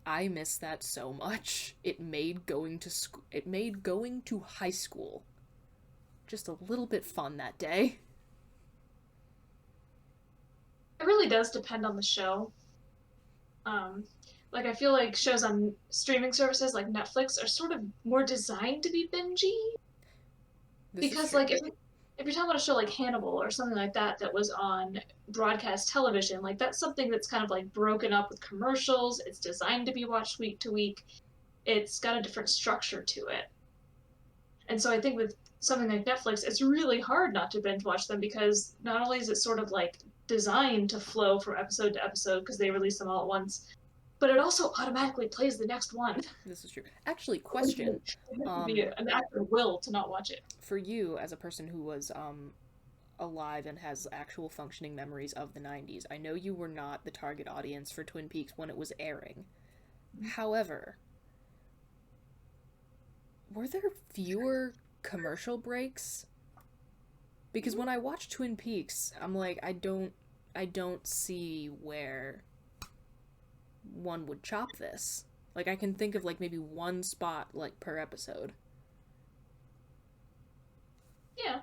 I miss that so much. It made going to high school just a little bit fun that day. It really does depend on the show. Like I feel like shows on streaming services like Netflix are sort of more designed to be bingey. Because like if you're talking about a show like Hannibal or something like that that was on broadcast television, like that's something that's kind of like broken up with commercials. It's designed to be watched week to week. It's got a different structure to it. And so I think with something like Netflix, it's really hard not to binge watch them because not only is it sort of like designed to flow from episode to episode because they release them all at once, but it also automatically plays the next one. This is true. Actually, question. Be an actor will to not watch it. For you, as a person who was alive and has actual functioning memories of the 90s, I know you were not the target audience for Twin Peaks when it was airing. However, were there fewer commercial breaks? Because when I watch Twin Peaks, I'm like, I don't see where one would chop this. Like, I can think of, like, maybe one spot, like, per episode. Yeah.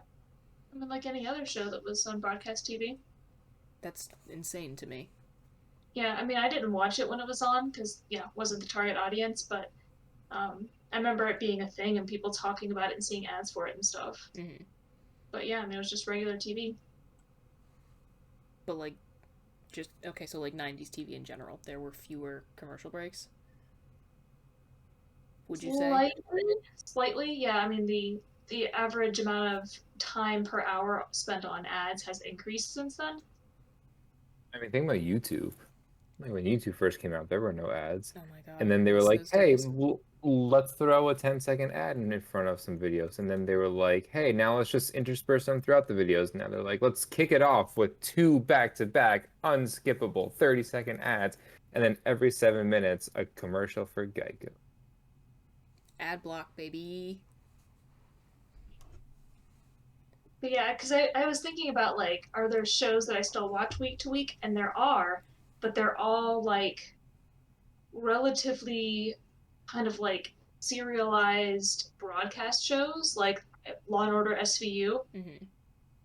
I mean, like any other show that was on broadcast TV. That's insane to me. Yeah, I mean, I didn't watch it when it was on, because, yeah, it wasn't the target audience, but I remember it being a thing and people talking about it and seeing ads for it and stuff. Mm-hmm. But yeah, I mean, it was just regular TV. But, like, okay, so, like, 90s TV in general, there were fewer commercial breaks? Would you say? Slightly, yeah. I mean, the average amount of time per hour spent on ads has increased since then. I mean, think about YouTube. Like when YouTube first came out, there were no ads. Oh my god. And then they were like, hey, let's throw a 10-second ad in front of some videos. And then they were like, hey, now let's just intersperse them throughout the videos. Now they're like, let's kick it off with 2 back-to-back, unskippable 30-second ads. And then every 7 minutes, a commercial for Geico. Ad block, baby. But yeah, because I was thinking about, like, are there shows that I still watch week to week? And there are, but they're all, like, relatively kind of, like, serialized broadcast shows, like Law & Order SVU. Mm-hmm.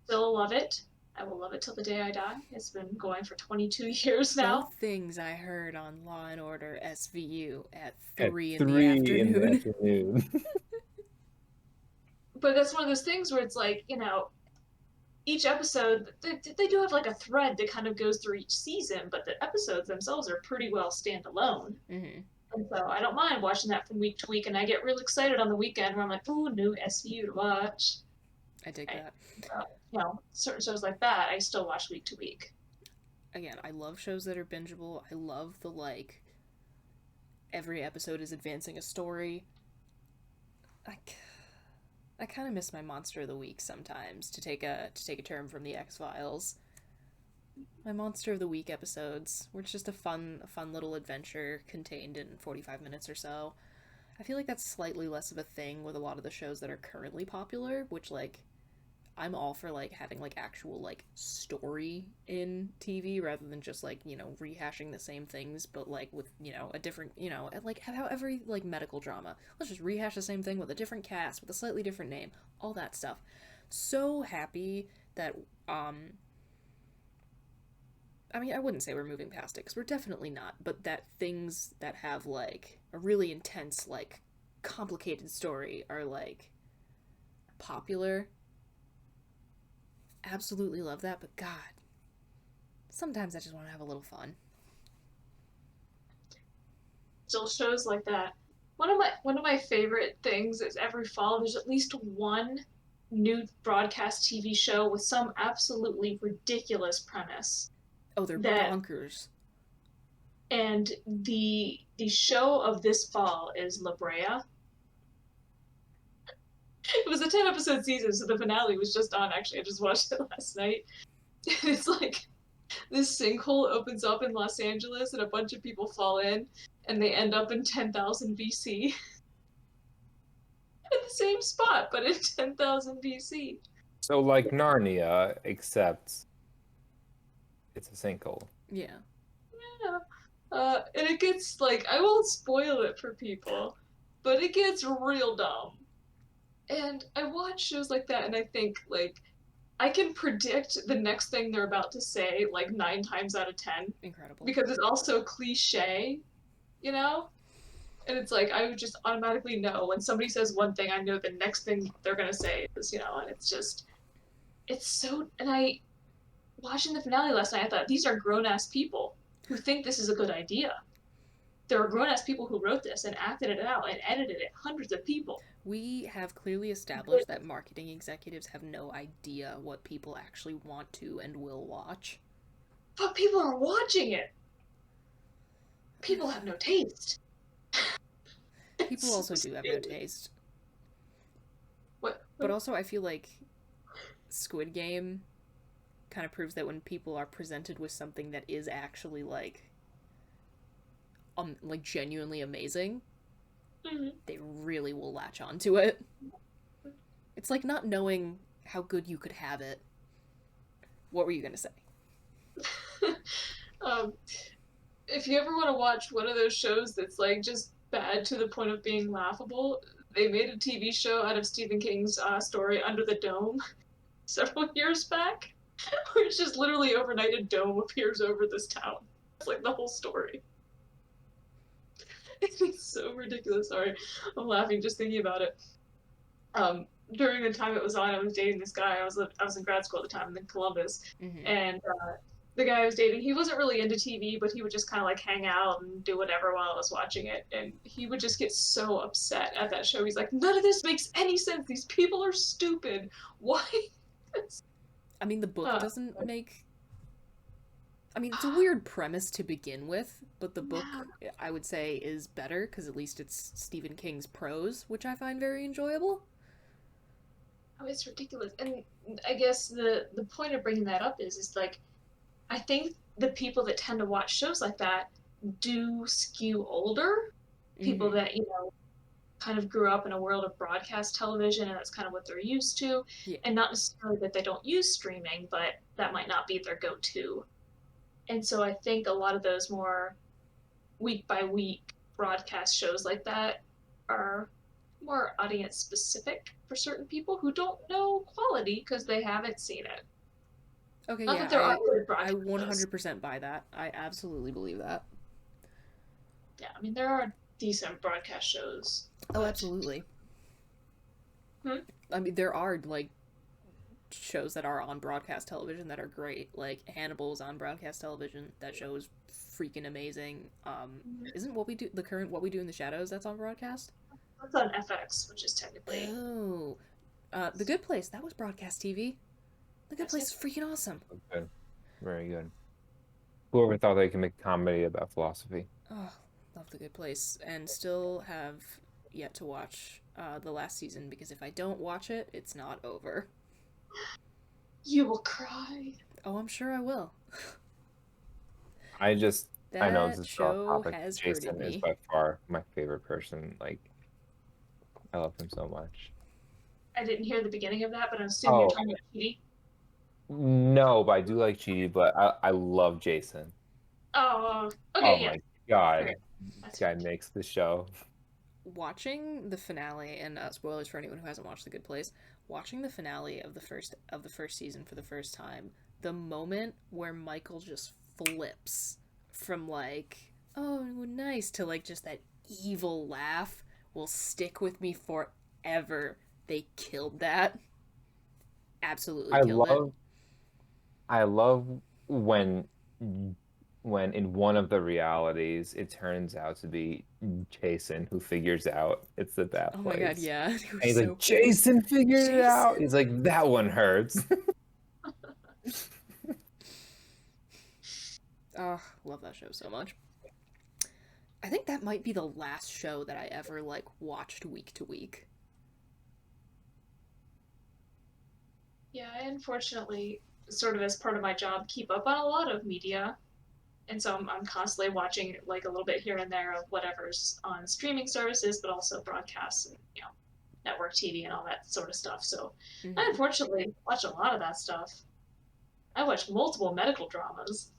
Still love it. I will love it till the day I die. It's been going for 22 years now. Both things I heard on Law & Order SVU at 3 in the afternoon. But that's one of those things where it's like, you know, each episode, they do have like a thread that kind of goes through each season, but the episodes themselves are pretty well standalone. Mm-hmm. And so I don't mind watching that from week to week, and I get real excited on the weekend where I'm like, ooh, new SVU to watch. I dig that. You know, certain shows like that, I still watch week to week. again, I love shows that are bingeable. I love the, like, every episode is advancing a story. I kind of miss my monster of the week sometimes, to take a term from the X-Files. My monster of the week episodes, where it's just a fun little adventure contained in 45 minutes or so. I feel like that's slightly less of a thing with a lot of the shows that are currently popular, which, like, I'm all for, like, having, like, actual, like, story in TV rather than just, like, rehashing the same things, but, like, with, a different, like, how every, like, medical drama. Let's just rehash the same thing with a different cast, with a slightly different name, all that stuff. So happy that, I mean, I wouldn't say we're moving past it, because we're definitely not, but that things that have, like, a really intense, like, complicated story are, like, popular. Absolutely love that, but God, sometimes I just want to have a little fun. Still shows like that. One of my favorite things is every fall there's at least one new broadcast TV show with some absolutely ridiculous premise. Oh, they're That bonkers. and the show of this fall is La Brea. It was a 10-episode season, so the finale was just on. Actually, I just watched it last night. It's like this sinkhole opens up in Los Angeles, and a bunch of people fall in, and they end up in 10,000 BC. At the same spot, but in 10,000 BC. So like Narnia, except it's a sinkhole. Yeah. Yeah. And it gets, like, I won't spoil it for people, but it gets real dumb. And I watch shows like that, and I think, like, I can predict the next thing they're about to say, like, 9 times out of 10. Incredible. Because it's also cliche, you know? And it's like, I would just automatically know when somebody says one thing, I know the next thing they're gonna say is, and it's just, it's so, and watching the finale last night, I thought, these are grown-ass people who think this is a good idea. There are grown-ass people who wrote this and acted it out and edited it, hundreds of people. We have clearly established that marketing executives have no idea what people actually want to and will watch. But people are watching it. People have no taste. People also do have no taste. What? But also, I feel like Squid Game kind of proves that when people are presented with something that is actually, like genuinely amazing, they really will latch onto it. It's like not knowing how good you could have it. What were you gonna say? If you ever want to watch one of those shows that's, like, just bad to the point of being laughable, they made a TV show out of Stephen King's story Under the Dome several years back, where it's just literally overnight a dome appears over this town. It's like the whole story. It's so ridiculous. Sorry, I'm laughing just thinking about it. During the time it was on, I was dating this guy. I was in grad school at the time in Columbus, and the guy I was dating, he wasn't really into TV, but he would just kind of, like, hang out and do whatever while I was watching it, and he would just get so upset at that show. He's like, none of this makes any sense. These people are stupid. Why? I mean, the book doesn't make... I mean, it's a weird premise to begin with, but the book, I would say, is better, because at least it's Stephen King's prose, which I find very enjoyable. Oh, it's ridiculous. And I guess the point of bringing that up is like, I think the people that tend to watch shows like that do skew older. People that, kind of grew up in a world of broadcast television, and that's kind of what they're used to. Yeah. And not necessarily that they don't use streaming, but that might not be their go-to. And so I think a lot of those more week-by-week broadcast shows like that are more audience-specific for certain people who don't know quality because they haven't seen it. Okay, Not yeah, that there are good I broadcast 100% buy that. I absolutely believe that. Yeah, I mean, there are decent broadcast shows. Oh, absolutely. I mean, there are, like, shows that are on broadcast television that are great. Like, Hannibal's on broadcast television. That show is freaking amazing. Isn't the current What We Do in the Shadows that's on broadcast? That's on FX, which is technically... Oh. The Good Place, that was broadcast TV. The Good Place is freaking awesome. Okay. Very good. Whoever thought they could make a comedy about philosophy? Oh, love The Good Place, and still have yet to watch the last season because if I don't watch it, it's not over. You will cry. Oh, I'm sure I will. I know this That is off show topic. has hurted Jason is me. by far my favorite person. Like, I love him so much. I didn't hear the beginning of that, but I'm assuming you're Oh, talking about Petey. no, but I do like Chidi, but I love Jason. Oh, okay, Oh yeah. my God. Okay. This That's guy right. makes the show. Watching the finale, and spoilers for anyone who hasn't watched The Good Place, watching the finale of the first season for the first time, the moment where Michael just flips from like, oh nice, to like just that evil laugh will stick with me forever. They killed that. Absolutely I killed it. love I love when in one of the realities it turns out to be Jason who figures out it's the bad Oh my god, place. yeah. It And was he's so like, cool. Jason figured it out. Jason. He's like, that one hurts. Oh, love that show so much. I think that might be the last show that I ever like watched week to week. Yeah, I unfortunately, sort of as part of my job, keep up on a lot of media. And so I'm constantly watching like a little bit here and there of whatever's on streaming services, but also broadcasts and, network TV and all that sort of stuff. So I Mm-hmm. unfortunately watch a lot of that stuff. I watch multiple medical dramas.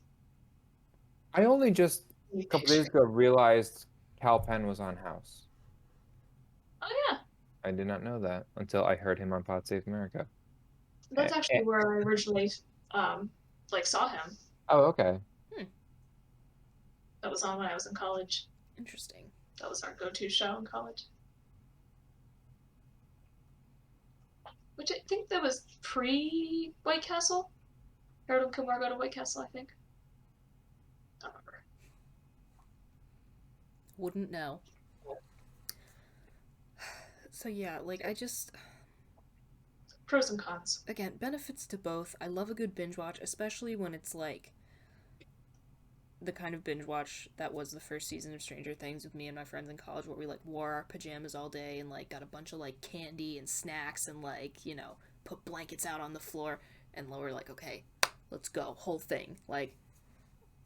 I only just a couple days ago realized Cal Penn was on House. Oh yeah, I did not know that until I heard him on Pod Save America. that's actually where I originally um, like saw him. Oh, okay. That was on when I was in college. Interesting. That was our go-to show in college. Which I think that was pre White Castle. Harold and Kumar go to White Castle, I think. I don't remember. Wouldn't know. So yeah, like I just Pros and cons. again, benefits to both. I love a good binge watch, especially when it's like the kind of binge watch that was the first season of Stranger Things with me and my friends in college where we like wore our pajamas all day and like got a bunch of like candy and snacks and like, put blankets out on the floor and we're like, okay, let's go, whole thing. Like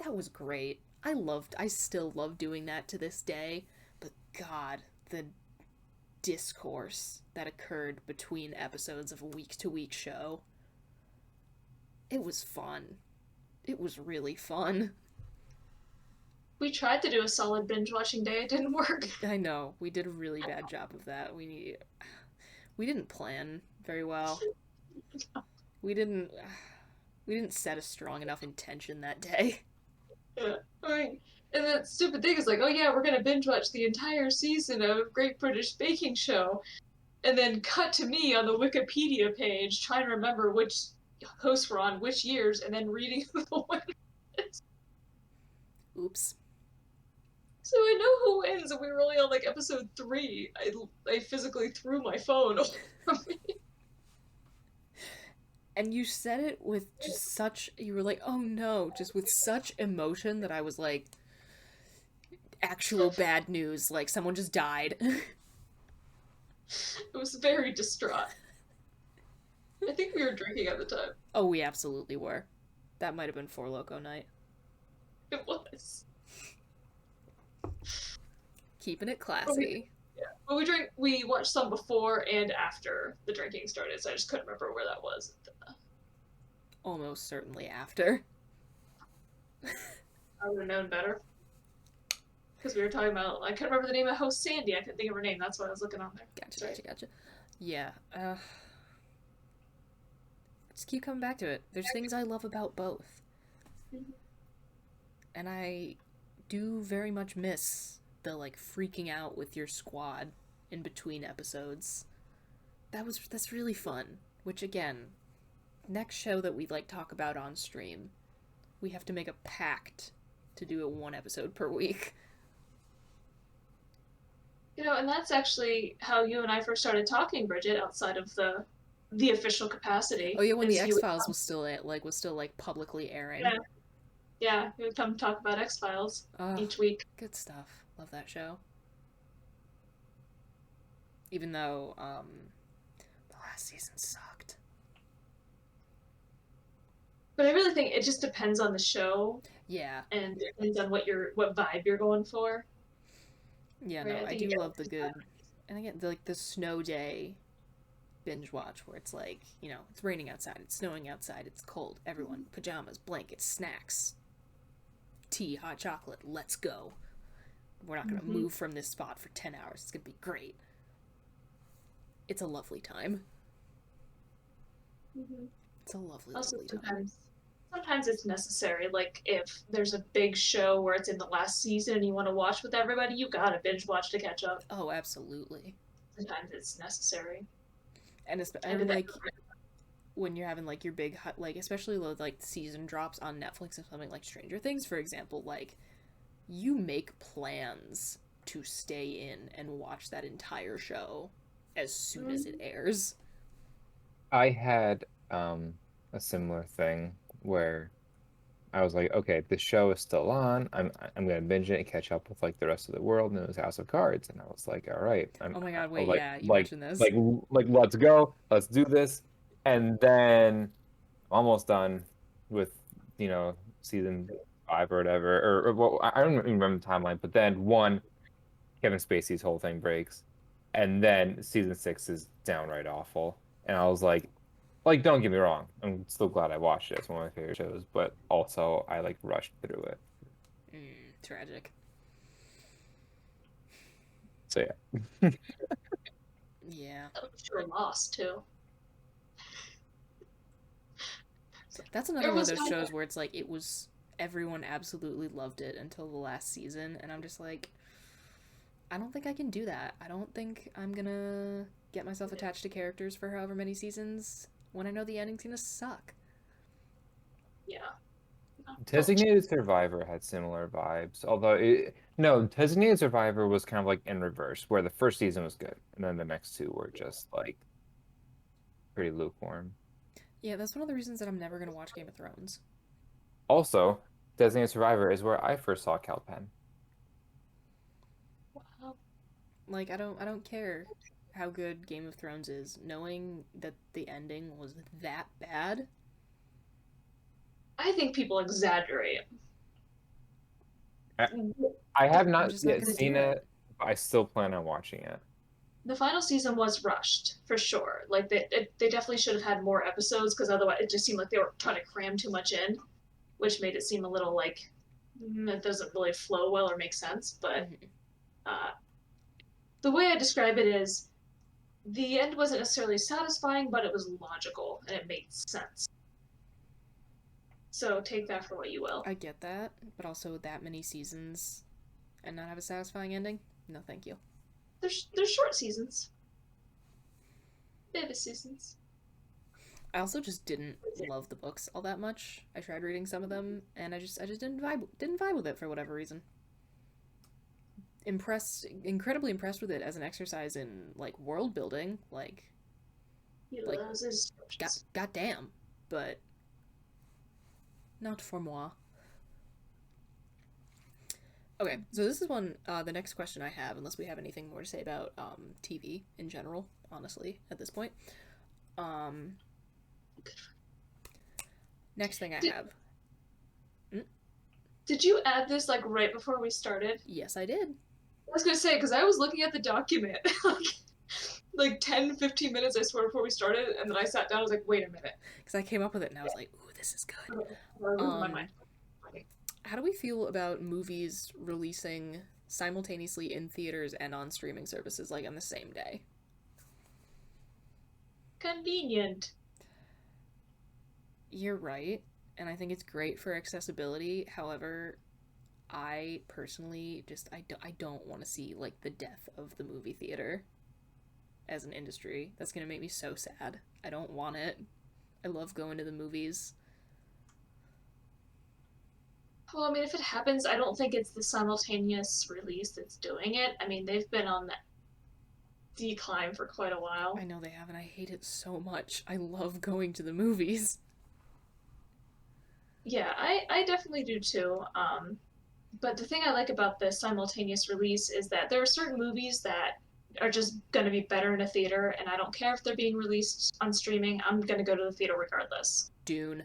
that was great. I still love doing that to this day, but god, the discourse that occurred between episodes of a week to week show. It was fun. It was really fun. We tried to do a solid binge watching day. It didn't work. I know. We did a really bad job of that. We didn't plan very well. We didn't set a strong enough intention that day. Yeah. And that stupid thing is like, oh yeah, we're gonna binge watch the entire season of Great British Baking Show, and then cut to me on the Wikipedia page trying to remember which hosts were on which years, and then reading the winners. Oops. So I know who wins, and we were only on like episode 3. I physically threw my phone from me. And you said it with just such, you were like, oh no, just with such emotion that I was like, actual bad news, like someone just died. It was very distraught. I think we were drinking at the time. Oh, we absolutely were. That might have been Four Loco night. It was. Keeping it classy. But we watched some before and after the drinking started, so I just couldn't remember where that was. Almost certainly after. I would have known better. Because we were talking about, I couldn't remember the name of host Sandy. I couldn't think of her name. That's why I was looking on there. Gotcha. Yeah, just keep coming back to it. There's things I love about both. Mm-hmm. And I do very much miss the, like, freaking out with your squad in between episodes. That's really fun. Which, again, next show that we, like, talk about on stream, we have to make a pact to do it 1 episode per week. And that's actually how you and I first started talking, Bridget, outside of the official capacity. Oh yeah, when the X-Files was still publicly airing. Yeah. Yeah, he would come talk about X-Files Oh, each week. good stuff. Love that show. Even though the last season sucked. But I really think it just depends on the show Yeah. and depends on what vibe you're going for. Yeah, Right? no, I I think you do get love the good. And again, the snow day binge watch where it's like, it's raining outside, it's snowing outside, it's cold. Everyone, pajamas, blankets, snacks, tea, hot chocolate, let's go. We're not going to move from this spot for 10 hours. It's going to be great. It's a lovely time. It's a lovely, Also, lovely time. sometimes it's necessary. Like if there's a big show where it's in the last season and you want to watch with everybody, you gotta binge watch to catch up. Oh, absolutely. Sometimes it's necessary. I And did that. like when you're having like your big like especially with like season drops on Netflix and something like Stranger Things, for example, like you make plans to stay in and watch that entire show as soon as it airs. I had a similar thing where I was like, okay, the show is still on. I'm gonna binge it and catch up with like the rest of the world, and it was House of Cards, and I was like, all right, Oh my god, I'm wait, yeah, you mentioned this. let's go, let's do this, and then I'm almost done with season 5 or whatever, or well, I don't even remember the timeline, but then Kevin Spacey's whole thing breaks, and then season 6 is downright awful, and I was like, don't get me wrong, I'm still glad I watched it. It's one of my favorite shows, but also I like rushed through it. Tragic. So yeah. Yeah. Sure lost too. That's another There one of was those no shows where it's like it was everyone absolutely loved it until the last season, and I'm just like, I don't think I can do that. I don't think I'm gonna get myself attached to characters for however many seasons when I know the ending's gonna suck. yeah. Designated Survivor had similar vibes, although no, Designated Survivor was kind of like in reverse, where the first season was good, and then the next two were just like pretty lukewarm. Yeah, that's one of the reasons that I'm never gonna watch Game of Thrones. Also, Designated Survivor is where I first saw Cal-Pen. Wow. Like I don't care how good Game of Thrones is, knowing that the ending was that bad. I think people exaggerate. I, I have I'm not just not yet gonna do seen it. it, but I still plan on watching it. The final season was rushed for sure. Like they definitely should have had more episodes because otherwise it just seemed like they were trying to cram too much in, which made it seem a little like it doesn't really flow well or make sense. But uh, the way I describe it is the end wasn't necessarily satisfying, but it was logical and it made sense. So take that for what you will. I get that, but also that many seasons and not have a satisfying ending? No, thank you. There's short seasons, baby seasons. I also just didn't love the books all that much. I tried reading some of them, and I just didn't vibe with it for whatever reason. Incredibly impressed with it as an exercise in like world building, He like loves his goddamn, but not for moi. Okay, so this is the next question I have, unless we have anything more to say about TV in general, honestly, at this point. Um, Next thing I have. Did you add this like right before we started? Yes, I did. I was gonna say because I was looking at the document like 10, 15 minutes I swear before we started, and then I sat down. I was like, wait a minute, because I came up with it and I was like, ooh, this is good. my mind. How do we feel about movies releasing simultaneously in theaters and on streaming services like on the same day? Convenient. You're right, and I think it's great for accessibility. However, I personally I don't want to see like the death of the movie theater as an industry. That's gonna make me so sad. I don't want it. I love going to the movies. Well, I mean, if it happens, I don't think it's the simultaneous release that's doing it. I mean, they've been on that decline for quite a while. I know they have, and I hate it so much. I love going to the movies. Yeah, I definitely do too. But the thing I like about the simultaneous release is that there are certain movies that are just going to be better in a theater, and I don't care if they're being released on streaming. I'm going to go to the theater regardless. Dune.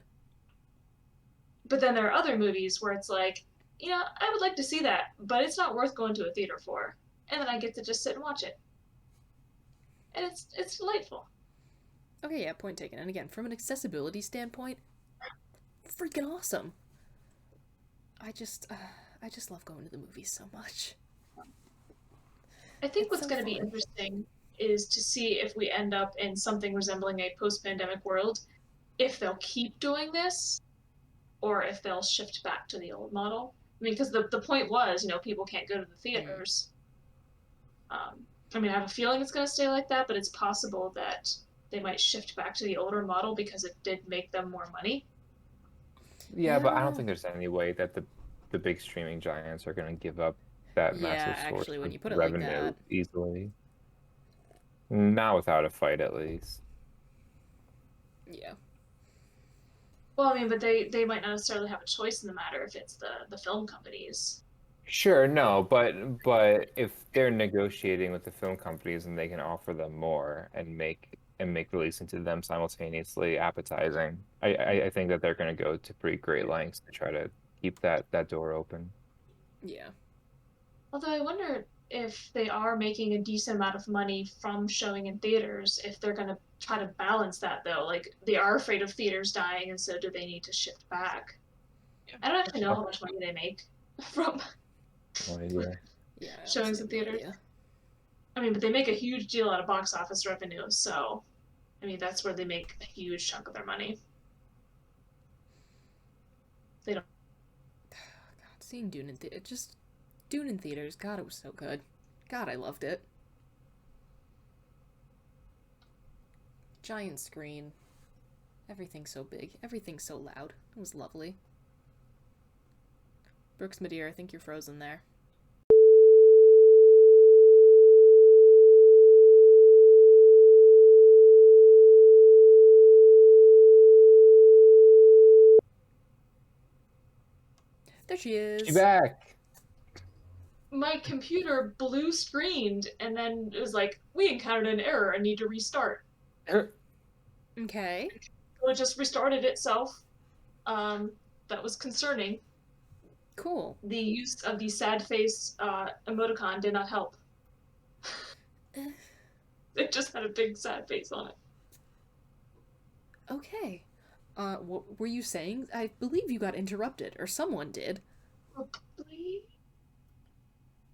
But then there are other movies where it's like, I would like to see that, but it's not worth going to a theater for. And then I get to just sit and watch it. And it's delightful. Okay, yeah, point taken. And again, from an accessibility standpoint, freaking awesome. I just love going to the movies so much. I think It's what's so going to be fun. interesting is to see if we end up in something resembling a post-pandemic world, if they'll keep doing this or if they'll shift back to the old model. I mean, because the point was, people can't go to the Mm. theaters. I mean, I have a feeling it's going to stay like that, but it's possible that they might shift back to the older model because it did make them more money. Yeah, but I don't Yeah. think there's any way that the big streaming giants are going to give up that Yeah, massive source actually, when of you put it like revenue that. easily. Not without a fight, at least. Yeah. Well, I mean, but they might not necessarily have a choice in the matter if it's the film companies. Sure, no, but if they're negotiating with the film companies and they can offer them more and make releasing to them simultaneously appetizing, I think that they're going to go to pretty great lengths to try to keep that door open. Yeah. Although I wonder if they are making a decent amount of money from showing in theaters, if they're going to try to balance that though. Like they are afraid of theaters dying, and so do they need to shift back? I don't actually know how much money they make from No idea. Yeah, I showings honestly in have no theaters. idea. I mean, but they make a huge deal out of box office revenue, so I mean that's where they make a huge chunk of their money. They don't. God, seeing Dune in Dune in theaters. God, it was so good. God, I loved it. Giant screen. Everything so big. Everything so loud. It was lovely. Brooks, my dear, I think you're frozen there. There she She is. back. My computer blue screened, and then it was like, "We encountered an error and need to restart." Okay. So it just restarted itself. That was concerning. Cool. The use of the sad face emoticon did not help. It just had a big sad face on it. Okay. What were you saying? I believe you got interrupted, or someone did. Probably.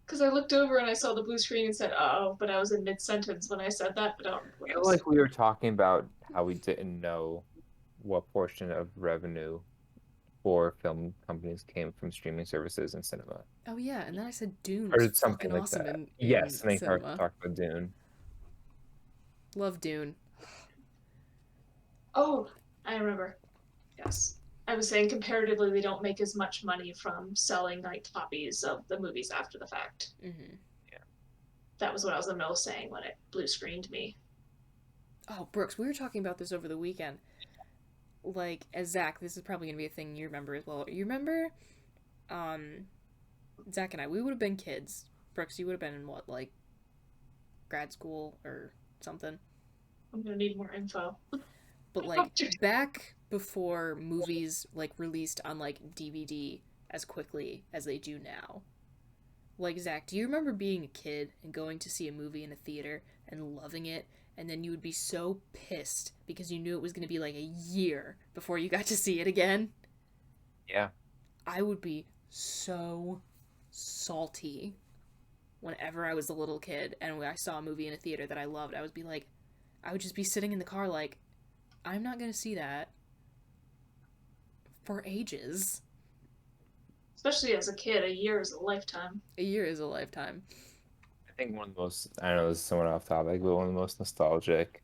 Because I looked over and I saw the blue screen and said, "Oh," but I was in mid sentence when I said that, but I don't remember I what I feel was saying. like we were talking about how we didn't know what portion of revenue for film companies came from streaming services and cinema, Oh yeah, and then I said Dune was or something fucking like awesome that. in Yes, and they cinema. talked about Dune. Love Dune. Oh, I remember. Yes. I was saying comparatively, they don't make as much money from selling like copies of the movies after the fact. Mm-hmm. That was what I was in the middle of saying when it blue screened me. Oh, Brooks, we were talking about this over the weekend. Like, as Zach, this is probably gonna be a thing you remember as well. You remember, um, Zach and I, we would have been kids. Brooks, you would have been in what, like, grad school or something? I'm gonna need more info. But like back before movies like released on like DVD as quickly as they do now. Like Zach, do you remember being a kid and going to see a movie in a theater and loving it, and then you would be so pissed because you knew it was going to be like a year before you got to see it again? Yeah. I would be so salty whenever I was a little kid and when I saw a movie in a theater that I loved. I would just be sitting in the car like, I'm not gonna see that for ages. Especially as a kid, a year is a lifetime. A year is a lifetime. I think one of the most, I know this is somewhat off topic, but one of the most nostalgic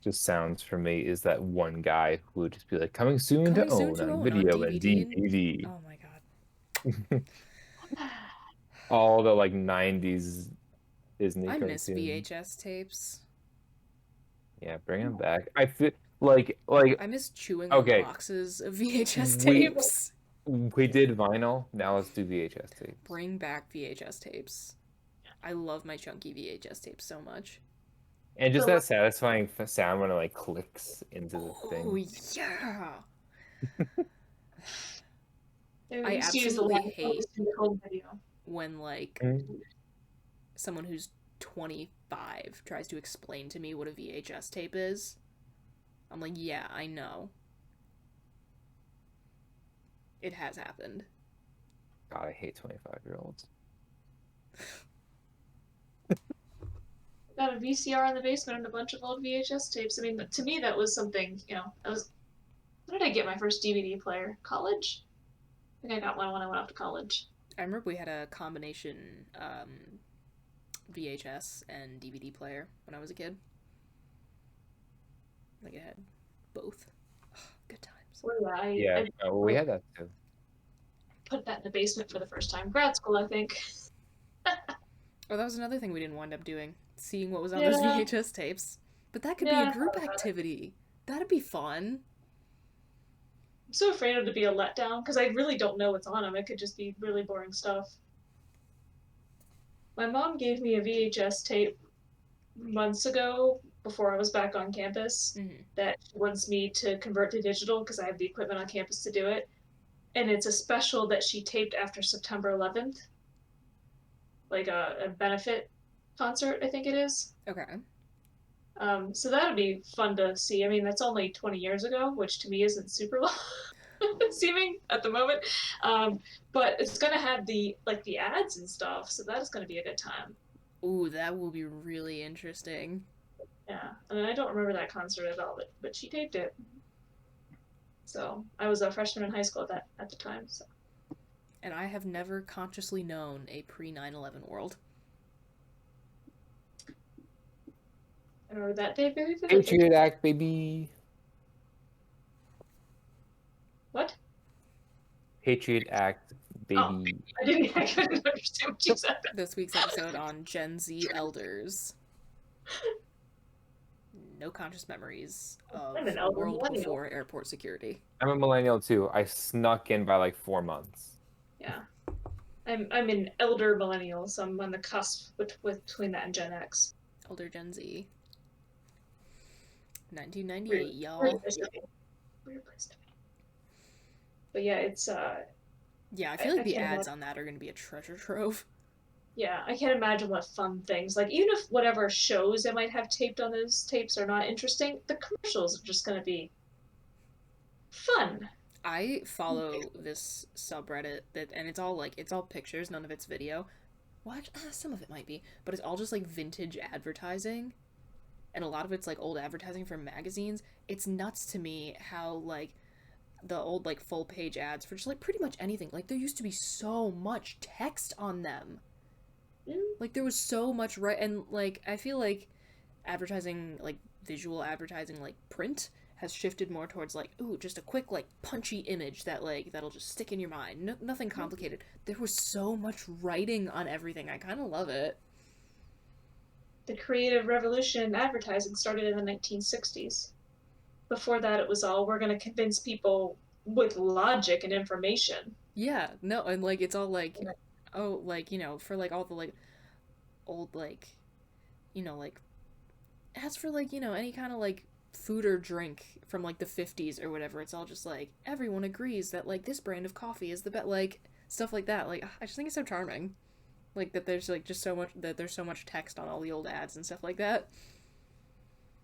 just sounds for me is that one guy who would just be like, coming soon to Coming soon own to on own on video and DVD and DVD. oh my god. All the like 90s Disney I miss cartoons. VHS tapes. Yeah, bring them back. I feel like I miss chewing on okay, boxes of VHS we tapes. we did vinyl. Now let's do VHS tapes. Bring back VHS tapes. I love my chunky VHS tapes so much. And just So that satisfying sound when it like clicks into the Oh, thing. yeah. we I used to use the absolutely line hate in the home video. when, like, Mm. someone who's 25 tries to explain to me what a VHS tape is. I'm like, yeah, I know. It has happened. God, I hate 25-year-olds. Got a VCR in the basement and a bunch of old VHS tapes. I mean, to me, that was something, that was. When did I get my first DVD player? College? I think I got one when I went off to college. I remember we had a combination VHS and DVD player when I was a kid. Like, it had both. Oh, good times. Well, Yeah, well, we had that too. put that in the basement for the first time. Grad school, I think. Oh, that was another thing we didn't wind up doing. Seeing what was on Yeah. those VHS tapes. But that could be Yeah, a group activity. That'd be fun. I'm so afraid of it to be a letdown because I really don't know what's on them. It could just be really boring stuff. My mom gave me a VHS tape months ago before I was back on campus Mhm. that she wants me to convert to digital because I have the equipment on campus to do it. And it's a special that she taped after September 11th, like a benefit concert, I think it is. Okay. So that would be fun to see. I mean, that's only 20 years ago, which to me isn't super long seeming at the moment. But it's gonna have the ads and stuff, so that is gonna be a good time. Ooh, that will be really interesting. Yeah, I mean, I don't remember that concert at all, but she taped it. So I was a freshman in high school at the time. So And I have never consciously known a pre 9/11 world. I remember that day very vividly. Patriot Act, baby. What? Patriot Act, baby. Oh, I couldn't understand what you said. This week's episode on Gen Z elders. No conscious memories of I'm an elder world millennial. before airport security. I'm a millennial too. I snuck in by like 4 months. Yeah. I'm an elder millennial, so I'm on the cusp between that and Gen X. Elder Gen Z. 1998, y'all. Weird place to be. Weird place to be. But yeah, it's Yeah, I feel like I the can't ads imagine. on that are going to be a treasure trove. Yeah, I can't imagine what fun things like even if whatever shows they might have taped on those tapes are not interesting, the commercials are just gonna be fun. I follow this subreddit and it's all pictures, none of it's video. Well, actually, some of it might be, but it's all just like vintage advertising, and a lot of it's like old advertising from magazines. It's nuts to me how like the old like full page ads for just like pretty much anything. Like there used to be so much text on them. Like there was so much and like I feel like advertising, like visual advertising, like print has shifted more towards like, ooh, just a quick like punchy image that'll just stick in your mind. Nothing complicated. There was so much writing on everything. I kind of love it. The creative revolution in advertising started in the 1960s. Before that, it was all we're going to convince people with logic and information. Yeah, no, and like it's all like, oh, like for like all the like old like, like as for like any kind of like food or drink from like the 50s or whatever, it's all just like everyone agrees that like this brand of coffee is the best, like stuff like that. Like I just think it's so charming, like that there's like just so much that there's so much text on all the old ads and stuff like that.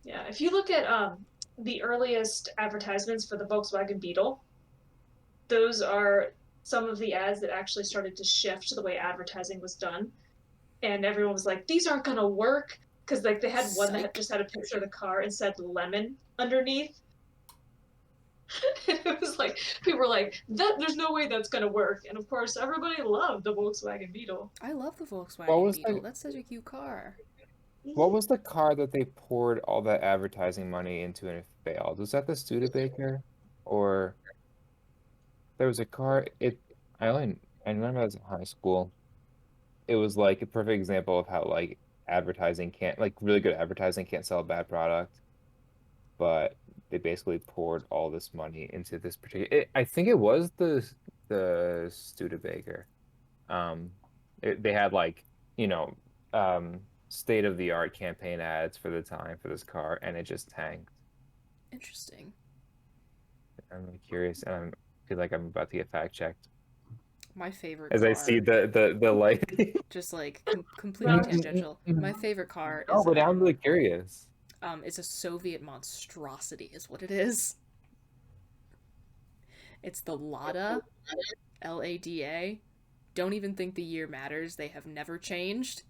Yeah, if you look at the earliest advertisements for the Volkswagen Beetle, those are some of the ads that actually started to shift the way advertising was done. And everyone was like, these aren't going to work. Because like they had one that just had a picture of the car and said lemon underneath. It was like, people were like, there's no way that's going to work. And of course, everybody loved the Volkswagen Beetle. I love the Volkswagen Beetle. The, that's such a cute car. What was the car that they poured all that advertising money into and it failed? Was that the Studebaker? Or there was a car, I remember I was in high school. It was like a perfect example of how like advertising can't, like really good advertising can't sell a bad product. But they basically poured all this money into this particular. I think it was the Studebaker. Um, they had like you know state of the art campaign ads for the time for this car, and it just tanked. Interesting. I'm really curious, and I feel like I'm about to get fact checked My favorite as car, I see the light. just like completely tangential. My favorite car Oh, is but I'm really curious. it's a Soviet monstrosity, is what it is. It's the Lada, Lada. Don't even think the year matters. They have never changed.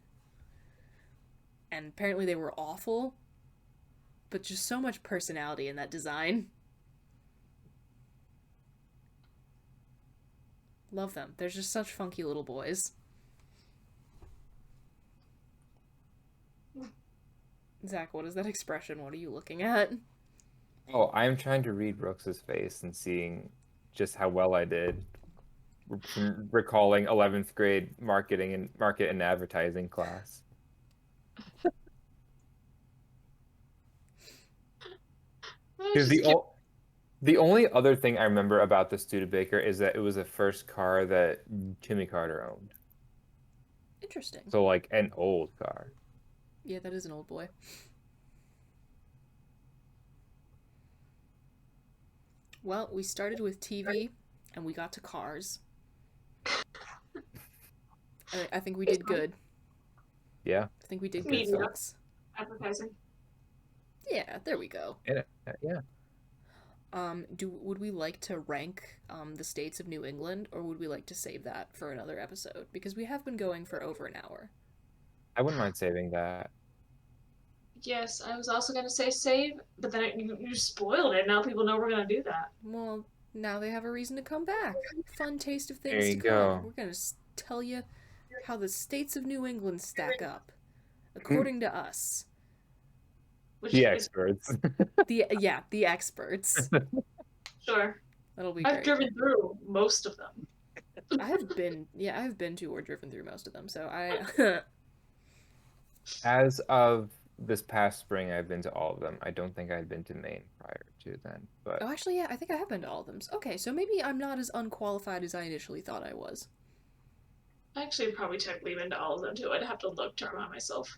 And apparently they were awful, but just so much personality in that design. Love them. They're just such funky little boys. Zach, what is that expression? What are you looking at? Oh, I'm trying to read Brooks's face and seeing just how well I did from recalling 11th grade market and advertising class. Because the only other thing I remember about the Studebaker is that it was the first car that Jimmy Carter owned. Interesting. So like an old car. Yeah, that is an old boy. Well, we started with TV and we got to cars. I think we did good. Yeah. I think we did good, Media. folks. Advertising. Yeah, there we go. Yeah. Would we like to rank the states of New England, or would we like to save that for another episode? Because we have been going for over an hour. I wouldn't mind saving that. Yes, I was also going to say save, but then you spoiled it. Now people know we're going to do that. Well, now they have a reason to come back. Fun taste of There things you to go. come. We're going to tell you how the states of New England stack up, according to us. The experts. The experts. Sure. That'll be I've great. driven through most of them. I've been to or driven through most of them, so I As of this past spring, I've been to all of them. I don't think I'd been to Maine prior to then, but Oh, actually, yeah, I think I have been to all of them. Okay, so maybe I'm not as unqualified as I initially thought I was. I actually probably technically been to all of them too. I'd have to look to remind myself.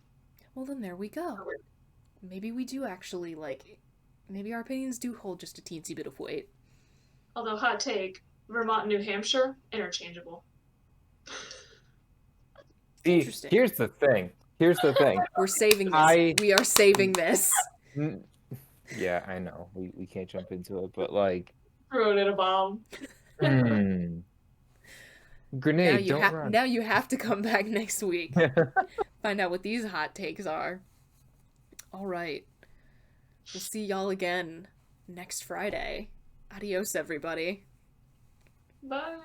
Well, then there we go. Maybe we do actually, maybe our opinions do hold just a teensy bit of weight. Although, hot take, Vermont and New Hampshire, interchangeable. See, Interesting. here's the thing. We're saving this. We are saving this. Yeah, I know. We can't jump into it, but like Throw it in a bomb. Grenade, don't run. Now you have to come back next week. Find out what these hot takes are. All right. We'll see y'all again next Friday. Adios, everybody. Bye.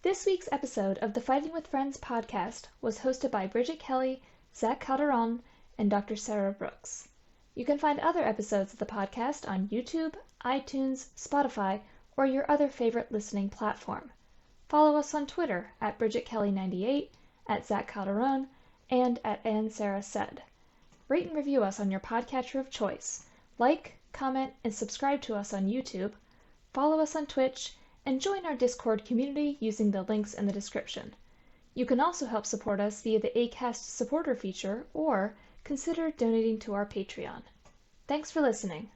This week's episode of the Fighting with Friends podcast was hosted by Bridget Kelly, Zach Calderon, and Dr. Sarah Brooks. You can find other episodes of the podcast on YouTube, iTunes, Spotify, or your other favorite listening platform. Follow us on Twitter at BridgetKelly98, at Zach Calderon, and at AnnSarahSaid. Rate and review us on your podcatcher of choice. Like, comment, and subscribe to us on YouTube. Follow us on Twitch, and join our Discord community using the links in the description. You can also help support us via the Acast supporter feature or consider donating to our Patreon. Thanks for listening.